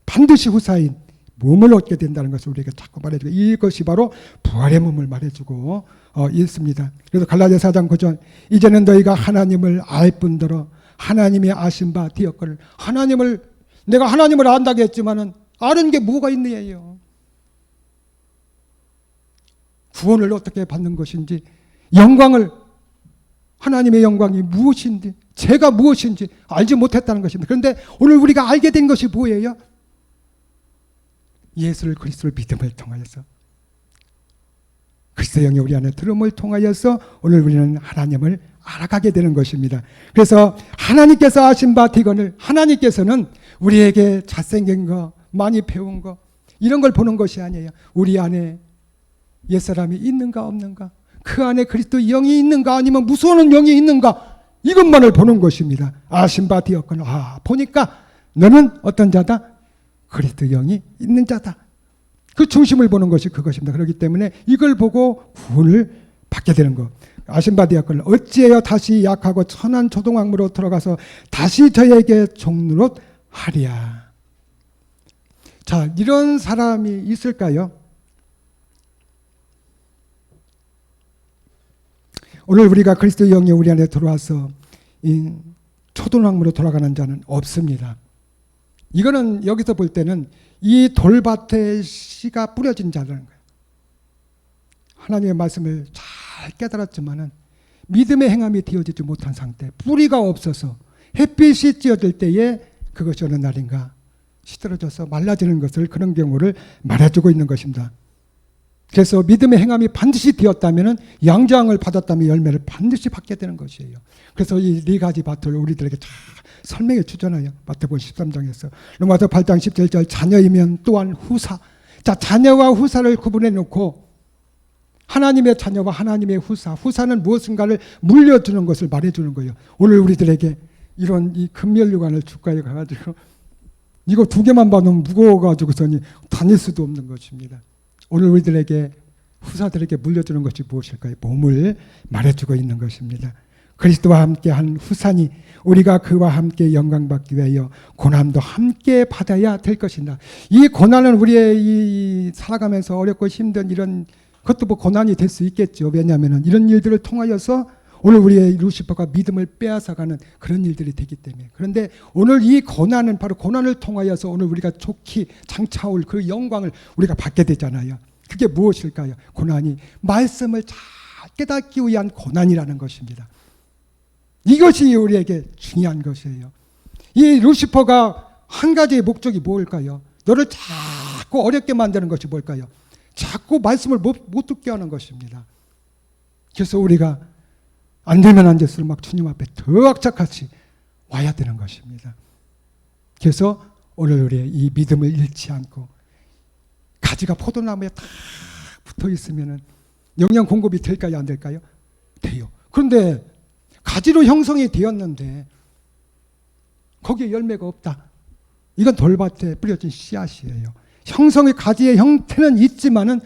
반드시 후사인 몸을 얻게 된다는 것을 우리에게 자꾸 말해주고, 이것이 바로 부활의 몸을 말해주고 있습니다. 그래서 갈라디아 4장 9절, 이제는 너희가 하나님을 알 뿐더러 하나님의 아신 바 되었거늘. 내가 하나님을 안다고 했지만은 아는 게 뭐가 있느냐요. 구원을 어떻게 받는 것인지, 영광을, 하나님의 영광이 무엇인지, 죄가 무엇인지 알지 못했다는 것입니다. 그런데 오늘 우리가 알게 된 것이 뭐예요? 예수를 그리스도를 믿음을 통하여서, 그리스도 영이 우리 안에 들음을 통하여서 오늘 우리는 하나님을 알아가게 되는 것입니다. 그래서 하나님께서 하신 바 되거늘, 하나님께서는 우리에게 잘생긴 거, 많이 배운 거, 이런 걸 보는 것이 아니에요. 우리 안에 옛사람이 있는가 없는가, 그 안에 그리스도 영이 있는가 아니면 무서워하는 영이 있는가, 이것만을 보는 것입니다. 아신 바 되었거늘, 보니까 너는 어떤 자다? 그리스도 영이 있는 자다. 그 중심을 보는 것이 그것입니다. 그렇기 때문에 이걸 보고 구원을 받게 되는 것. 아신 바 되었거늘 어찌하여 다시 약하고 천한 조동왕으로 들어가서 다시 저에게 종노릇 하랴. 자, 이런 사람이 있을까요? 오늘 우리가 그리스도의 영이 우리 안에 들어와서 이 초등학문으로 돌아가는 자는 없습니다. 이거는 여기서 볼 때는 이 돌밭에 씨가 뿌려진 자라는 거예요. 하나님의 말씀을 잘 깨달았지만은 믿음의 행함이 되어지지 못한 상태, 뿌리가 없어서 햇빛이 찌어들 때에 그것이 어느 날인가 시들어져서 말라지는 것을, 그런 경우를 말해주고 있는 것입니다. 그래서 믿음의 행함이 반드시 되었다면, 양장을 받았다면 열매를 반드시 받게 되는 것이에요. 그래서 이 네 가지 밭을 우리들에게 잘 설명해 주잖아요. 마태복음 13장에서. 로마서 8장 17절 자녀이면 또한 후사. 자, 자녀와 후사를 구분해 놓고 하나님의 자녀와 하나님의 후사, 후사는 무엇인가를 물려주는 것을 말해주는 거예요. 오늘 우리들에게 이런 이 금연류관을 주가에 가가지고 이거 2개만 받으면 무거워가지고서니 다닐 수도 없는 것입니다. 오늘 우리들에게 후사들에게 물려주는 것이 무엇일까요? 몸을 말해주고 있는 것입니다. 그리스도와 함께한 후사니 우리가 그와 함께 영광받기 위하여 고난도 함께 받아야 될 것이다. 이 고난은 우리의 이 살아가면서 어렵고 힘든 이런 그것도 뭐 고난이 될 수 있겠죠. 왜냐하면 이런 일들을 통하여서 오늘 우리의 루시퍼가 믿음을 빼앗아가는 그런 일들이 되기 때문에. 그런데 오늘 이 고난은 바로 고난을 통하여서 오늘 우리가 좋게 장차올 그 영광을 우리가 받게 되잖아요. 그게 무엇일까요? 고난이 말씀을 잘 깨닫기 위한 고난이라는 것입니다. 이것이 우리에게 중요한 것이에요. 이 루시퍼가 한 가지의 목적이 뭘까요? 너를 자꾸 어렵게 만드는 것이 뭘까요? 자꾸 말씀을 못 듣게 하는 것입니다. 그래서 우리가 안 되면 안 될수록 막 주님 앞에 더 악착같이 와야 되는 것입니다. 그래서 오늘 우리의 이 믿음을 잃지 않고, 가지가 포도나무에 딱 붙어 있으면 영양 공급이 될까요? 안 될까요? 돼요. 그런데 가지로 형성이 되었는데 거기에 열매가 없다. 이건 돌밭에 뿌려진 씨앗이에요. 형성의 가지의 형태는 있지만은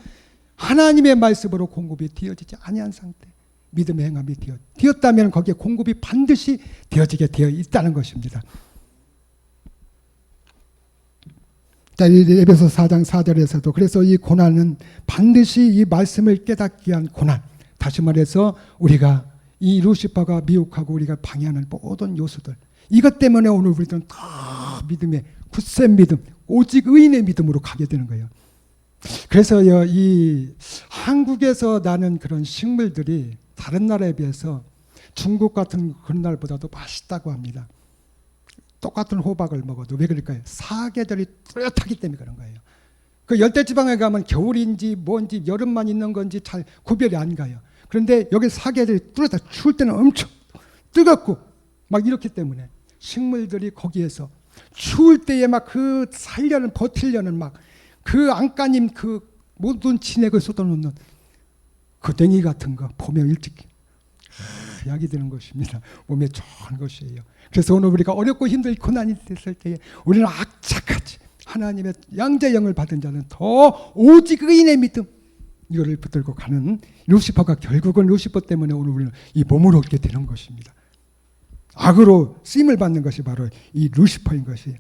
하나님의 말씀으로 공급이 되어지지 아니한 상태. 믿음의 행함이 되었다면 거기에 공급이 반드시 되어지게 되어 있다는 것입니다. 자, 에베소 4장 4절에서도 그래서 이 고난은 반드시 이 말씀을 깨닫기 위한 고난. 다시 말해서 우리가 이 루시퍼가 미혹하고 우리가 방해하는 모든 요소들, 이것 때문에 오늘 우리들은 다 믿음의 굳센 믿음, 오직 의인의 믿음으로 가게 되는 거예요. 그래서요, 이 한국에서 나는 그런 식물들이 다른 나라에 비해서 중국 같은 그런 날보다도 맛있다고 합니다. 똑같은 호박을 먹어도. 왜 그럴까요? 사계절이 뚜렷하기 때문에 그런 거예요. 그 열대지방에 가면 겨울인지 뭔지 여름만 있는 건지 잘 구별이 안 가요. 그런데 여기 사계절이 뚜렷하게, 추울 때는 엄청 뜨겁고 막 이렇기 때문에 식물들이 거기에서 추울 때에 막 그 살려는, 버틸려는 막 그 안간힘, 그 모든 진액을 쏟아놓는 그 댕이 같은 거 보면 일찍 약이 되는 것입니다. 몸에 좋은 것이에요. 그래서 오늘 우리가 어렵고 힘들고 고난이 됐을 때에 우리는 악착같이 하나님의 양자영을 받은 자는 더 오직 의인의 믿음, 이거를 붙들고 가는 루시퍼가 결국은 루시퍼 때문에 오늘 우리는 이 몸을 얻게 되는 것입니다. 악으로 쓰임을 받는 것이 바로 이 루시퍼인 것이에요.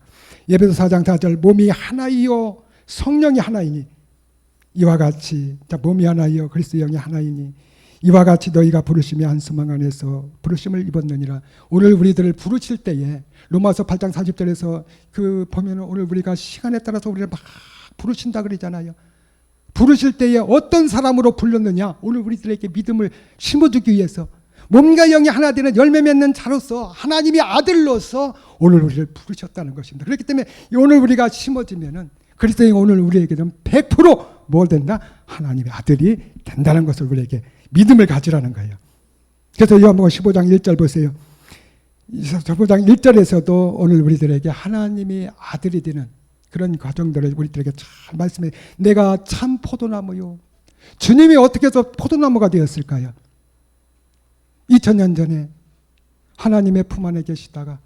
에베소 4장 4절 몸이 하나이요 성령이 하나이니 이와 같이, 자, 몸이 하나이요 그리스도 영이 하나이니 이와 같이 너희가 부르심의 한 소망 안에서 부르심을 입었느니라. 오늘 우리들을 부르실 때에 로마서 8장 40절에서 그 보면 오늘 우리가 시간에 따라서 우리를 막 부르신다 그러잖아요. 부르실 때에 어떤 사람으로 불렀느냐? 오늘 우리들에게 믿음을 심어주기 위해서 몸과 영이 하나 되는 열매 맺는 자로서 하나님의 아들로서 오늘 우리를 부르셨다는 것입니다. 그렇기 때문에 오늘 우리가 심어지면은 그리스도의 오늘 우리에게는 100% 뭘 된다? 하나님의 아들이 된다는 것을 우리에게 믿음을 가지라는 거예요. 그래서 요한복음 15장 1절 보세요. 15장 1절에서도 오늘 우리들에게 하나님이 아들이 되는 그런 과정들을 우리들에게 잘 말씀해. 내가 참 포도나무요. 주님이 어떻게 해서 포도나무가 되었을까요? 2000년 전에 하나님의 품 안에 계시다가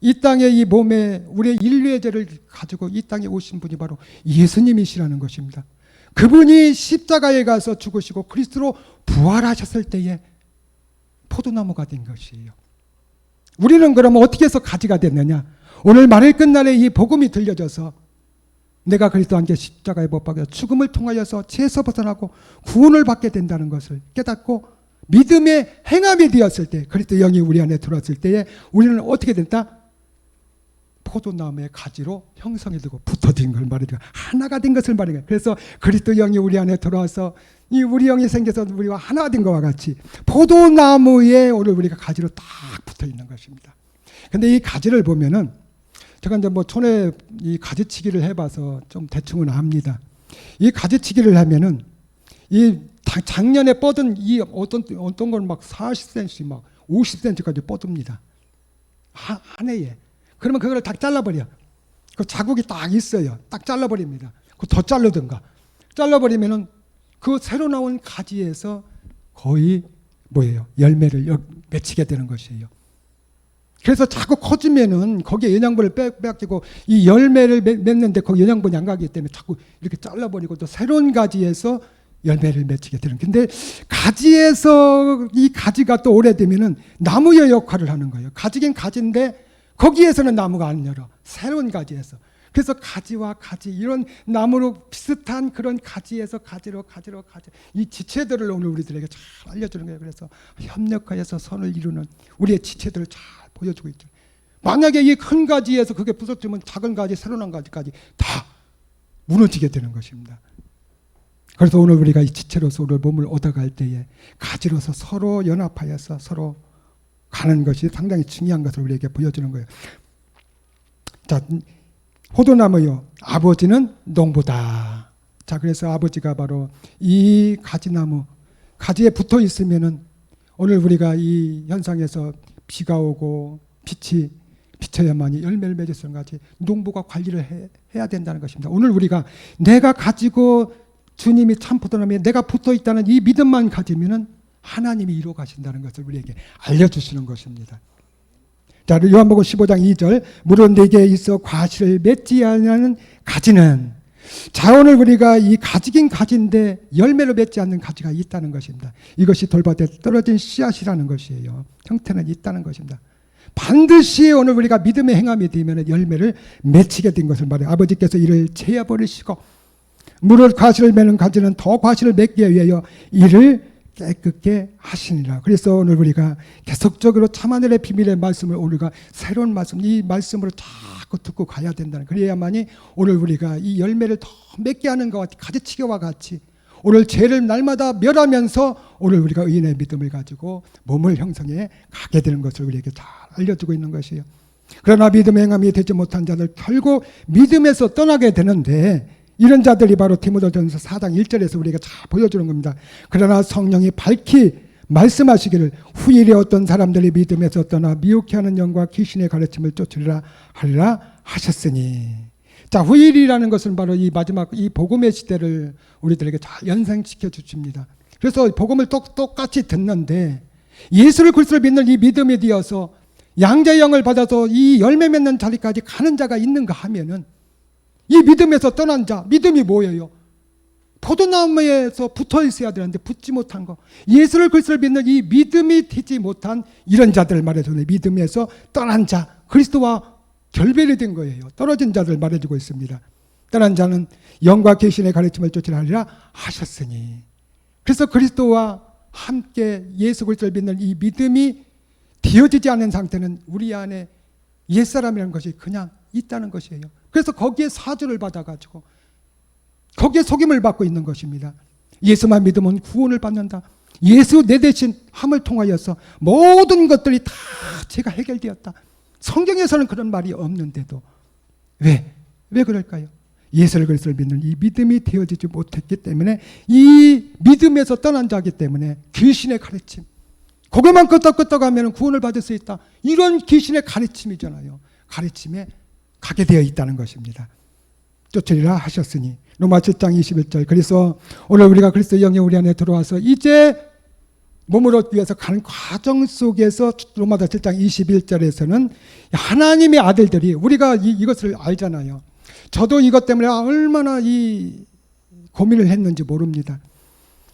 이 땅에 이 몸에 우리의 인류의 죄를 가지고 이 땅에 오신 분이 바로 예수님이시라는 것입니다. 그분이 십자가에 가서 죽으시고 그리스도로 부활하셨을 때에 포도나무가 된 것이에요. 우리는 그러면 어떻게 해서 가지가 됐느냐? 오늘 말일 끝날에 이 복음이 들려져서 내가 그리스도와 함께 십자가에 못 박혀 죽음을 통하여서 죄에서 벗어나고 구원을 받게 된다는 것을 깨닫고 믿음의 행함이 되었을 때, 그리스도 영이 우리 안에 들어왔을 때에 우리는 어떻게 된다? 포도나무의 가지로 형성이 되고 붙어진 걸 말해줘요. 하나가 된 것을 말해요. 그래서 그리스도 영이 우리 안에 들어와서 이 우리 영이 생겨서 우리가 하나가 된 것과 같이 포도나무에 오늘 우리가 가지로 딱 붙어 있는 것입니다. 근데 이 가지를 보면은 제가 이제 뭐 촌에 이 가지치기를 해봐서 좀 대충은 압니다. 이 가지치기를 하면은 이 작년에 뻗은 이 어떤 건 막 40cm, 막 50cm까지 뻗습니다. 한 해에. 그러면 그걸 딱 잘라버려. 그 자국이 딱 있어요. 딱 잘라버립니다. 그 더 자르든가. 잘라버리면은 그 새로 나온 가지에서 거의 뭐예요? 열매를 맺히게 되는 것이에요. 그래서 자꾸 커지면은 거기에 영양분을 빼앗기고 이 열매를 맺는데 거기 영양분이 안 가기 때문에 자꾸 이렇게 잘라버리고 또 새로운 가지에서 열매를 맺히게 되는. 근데 가지에서 이 가지가 또 오래되면은 나무의 역할을 하는 거예요. 가지긴 가지인데 거기에서는 나무가 안 열어. 새로운 가지에서. 그래서 가지와 가지 이런 나무로 비슷한 그런 가지에서 가지로 이 지체들을 오늘 우리들에게 잘 알려주는 거예요. 그래서 협력하여서 선을 이루는 우리의 지체들을 잘 보여주고 있죠. 만약에 이 큰 가지에서 그게 부서지면 작은 가지, 새로 난 가지까지 다 무너지게 되는 것입니다. 그래서 오늘 우리가 이 지체로서 오늘 몸을 얻어갈 때에 가지로서 서로 연합하여서 서로 가는 것이 상당히 중요한 것을 우리에게 보여주는 거예요. 자, 포도나무요. 아버지는 농부다. 자, 그래서 아버지가 바로 이 가지나무, 가지에 붙어 있으면은 오늘 우리가 이 현상에서 비가 오고 빛이 비쳐야만이 열매를 맺을 수 있는 것이 농부가 관리를 해야 된다는 것입니다. 오늘 우리가 내가 가지고 주님이 참 포도나무에 내가 붙어 있다는 이 믿음만 가지면은 하나님이 이루어 가신다는 것을 우리에게 알려주시는 것입니다. 자, 요한복음 15장 2절 물은 내게 있어 과실을 맺지 않는 가지는, 자, 오늘 우리가 이 가지긴 가지인데 열매를 맺지 않는 가지가 있다는 것입니다. 이것이 돌밭에 떨어진 씨앗이라는 것이에요. 형태는 있다는 것입니다. 반드시 오늘 우리가 믿음의 행함이 되면 열매를 맺히게 된 것을 말해요. 아버지께서 이를 제어버리시고 물을 과실을 맺는 가지는 더 과실을 맺기 위하여 이를 깨끗게 하시니라. 그래서 오늘 우리가 계속적으로 참하늘의 비밀의 말씀을 우리가 새로운 말씀, 이 말씀으로 자꾸 듣고 가야 된다는, 그래야만이 오늘 우리가 이 열매를 더 맺게 하는 것과 가지치기와 같이 오늘 죄를 날마다 멸하면서 오늘 우리가 의인의 믿음을 가지고 몸을 형성해 가게 되는 것을 우리에게 잘 알려주고 있는 것이에요. 그러나 믿음의 행함이 되지 못한 자들 결국 믿음에서 떠나게 되는데, 이런 자들이 바로 디모데전서 4장 1절에서 우리가 잘 보여주는 겁니다. 그러나 성령이 밝히 말씀하시기를 후일에 어떤 사람들이 믿음에서 떠나 미혹해 하는 영과 귀신의 가르침을 쫓으리라 하리라 하셨으니. 자, 후일이라는 것은 바로 이 마지막 이 복음의 시대를 우리들에게 잘 연상시켜 주십니다. 그래서 복음을 똑같이 듣는데 예수를 그리스도를 믿는 이 믿음이 되어서 양자의 영을 받아서 이 열매 맺는 자리까지 가는 자가 있는가 하면은, 이 믿음에서 떠난 자, 믿음이 뭐예요? 포도나무에서 붙어 있어야 되는데 붙지 못한 거, 예수를 그리스도를 믿는 이 믿음이 되지 못한 이런 자들을 말해주는, 믿음에서 떠난 자, 그리스도와 결별이 된 거예요. 떨어진 자들 말해주고 있습니다. 떠난 자는 영과 계신의 가르침을 쫓으라 하리라 하셨으니. 그래서 그리스도와 함께 예수 그리스도를 믿는 이 믿음이 되어지지 않은 상태는 우리 안에 옛사람이라는 것이 그냥 있다는 것이에요. 그래서 거기에 사주를 받아가지고 거기에 속임을 받고 있는 것입니다. 예수만 믿으면 구원을 받는다. 예수 내 대신 함을 통하여서 모든 것들이 다 제가 해결되었다. 성경에서는 그런 말이 없는데도 왜 그럴까요? 예수를 그리스도를 믿는 이 믿음이 되어지지 못했기 때문에, 이 믿음에서 떠난 자이기 때문에 귀신의 가르침, 고개만 끄덕끄덕하면 구원을 받을 수 있다. 이런 귀신의 가르침이잖아요. 가르침에 가게 되어 있다는 것입니다. 쫓으리라 하셨으니. 로마 7장 21절. 그래서 오늘 우리가 그리스도의 영이 우리 안에 들어와서 이제 몸을 얻기 위해서 가는 과정 속에서 로마서 7장 21절에서는 하나님의 아들들이, 우리가 이것을 알잖아요. 저도 이것 때문에 얼마나 이 고민을 했는지 모릅니다.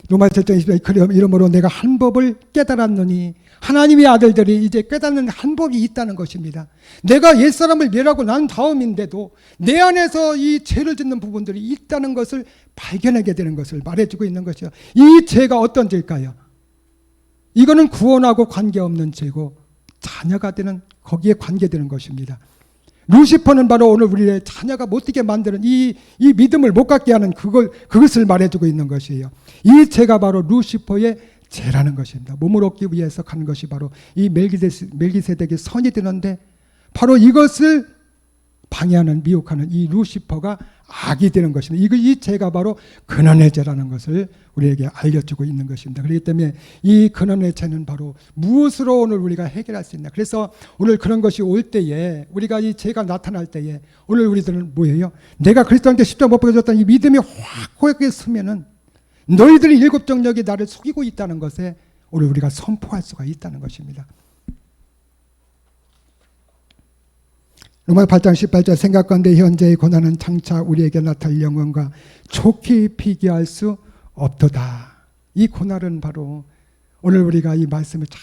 로마서 7장 21절. 이러므로 내가 한 법을 깨달았노니, 하나님의 아들들이 이제 깨닫는 한 법이 있다는 것입니다. 내가 옛사람을 멸하고 난 다음인데도 내 안에서 이 죄를 짓는 부분들이 있다는 것을 발견하게 되는 것을 말해주고 있는 것이죠. 이 죄가 어떤 죄일까요? 이거는 구원하고 관계없는 죄고 자녀가 되는 거기에 관계되는 것입니다. 루시퍼는 바로 오늘 우리의 자녀가 못되게 만드는 이 믿음을 못 갖게 하는 그것을 말해주고 있는 것이에요. 이 죄가 바로 루시퍼의 죄라는 것입니다. 몸을 얻기 위해서 가는 것이 바로 이 멜기세덱의 선이 되는데 바로 이것을 방해하는 미혹하는 이 루시퍼가 악이 되는 것입니다. 이 죄가 바로 근원의 죄라는 것을 우리에게 알려주고 있는 것입니다. 그렇기 때문에 이 근원의 죄는 바로 무엇으로 오늘 우리가 해결할 수 있나. 그래서 오늘 그런 것이 올 때에 우리가 이 죄가 나타날 때에 오늘 우리들은 뭐예요? 내가 그리스도한테 십자가 못 박혀졌다는 이 믿음이 확고하게 서면은 너희들이 일곱 정력이 나를 속이고 있다는 것에 오늘 우리가 선포할 수가 있다는 것입니다. 로마 8장 18절 생각건대 현재의 고난은 장차 우리에게 나타날 영광과 좋게 비교할 수 없도다. 이 고난은 바로 오늘 우리가 이 말씀을 잘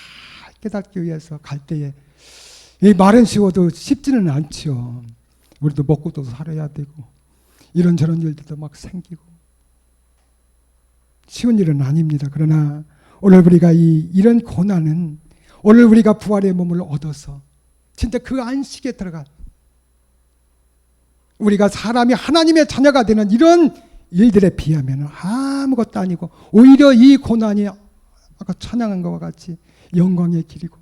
깨닫기 위해서 갈 때에 이 말은 쉬워도 쉽지는 않죠. 우리도 먹고도 살아야 되고 이런저런 일들도 막 생기고 쉬운 일은 아닙니다. 그러나 오늘 우리가 이런 고난은 오늘 우리가 부활의 몸을 얻어서 진짜 그 안식에 들어가 우리가 사람이 하나님의 자녀가 되는 이런 일들에 비하면 아무것도 아니고 오히려 이 고난이 아까 찬양한 것과 같이 영광의 길이고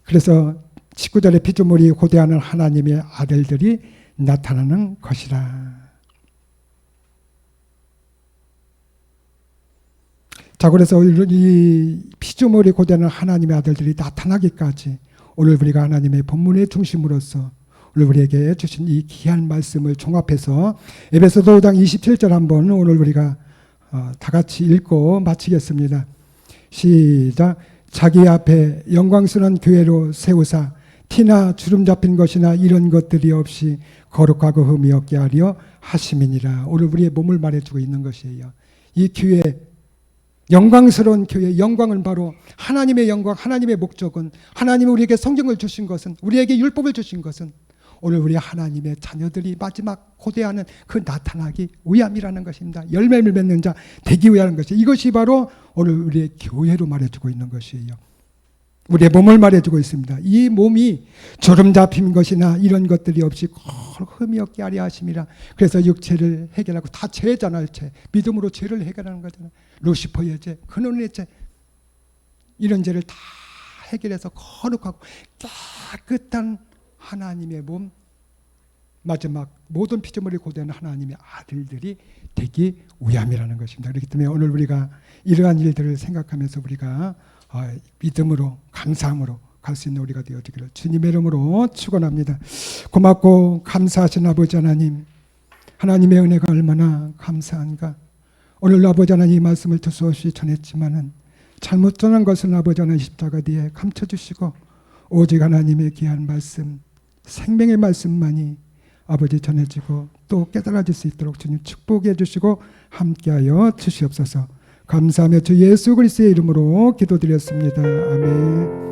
그래서 19절에 피조물이 고대하는 하나님의 아들들이 나타나는 것이라. 자, 그래서 이 피조물이 고대하는 하나님의 아들들이 나타나기까지 오늘 우리가 하나님의 본문의 중심으로서 오늘 우리에게 주신 이 귀한 말씀을 종합해서 에베소서 5장 27절 한번 오늘 우리가 다 같이 읽고 마치겠습니다. 시작. 자기 앞에 영광스러운 교회로 세우사 티나 주름 잡힌 것이나 이런 것들이 없이 거룩하고 흠이 없게 하려 하심이니라. 오늘 우리의 몸을 말해주고 있는 것이에요. 이 교회 영광스러운 교회, 영광은 바로 하나님의 영광, 하나님의 목적은 하나님이 우리에게 성경을 주신 것은 우리에게 율법을 주신 것은 오늘 우리 하나님의 자녀들이 마지막 고대하는 그 나타나기 위함이라는 것입니다. 열매를 맺는 자 되기 위하는 것이 이것이 바로 오늘 우리의 교회로 말해주고 있는 것이에요. 우리의 몸을 말해주고 있습니다. 이 몸이 주름 잡힌 것이나 이런 것들이 없이 흠이 없게 하려 하심이라. 그래서 육체를 해결하고 다 죄잖아요. 죄. 믿음으로 죄를 해결하는 거잖아요. 루시퍼의 죄, 근원의 죄 이런 죄를 다 해결해서 거룩하고 깨끗한 하나님의 몸 마지막 모든 피조물이 고대하는 하나님의 아들들이 되기 위함이라는 것입니다. 그렇기 때문에 오늘 우리가 이러한 일들을 생각하면서 우리가 믿음으로 감사함으로 갈 수 있는 우리가 되어지기를 주님의 이름으로 축원합니다. 고맙고 감사하신 아버지 하나님, 하나님의 은혜가 얼마나 감사한가. 오늘 아버지 하나님 이 말씀을 두서없이 전했지만은 잘못 전한 것은 아버지 하나님 십자가 뒤에 감춰주시고 오직 하나님의 귀한 말씀, 생명의 말씀만이 아버지 전해지고 또 깨달아질 수 있도록 주님 축복해 주시고 함께하여 주시옵소서. 감사하며 주 예수 그리스도의 이름으로 기도드렸습니다. 아멘.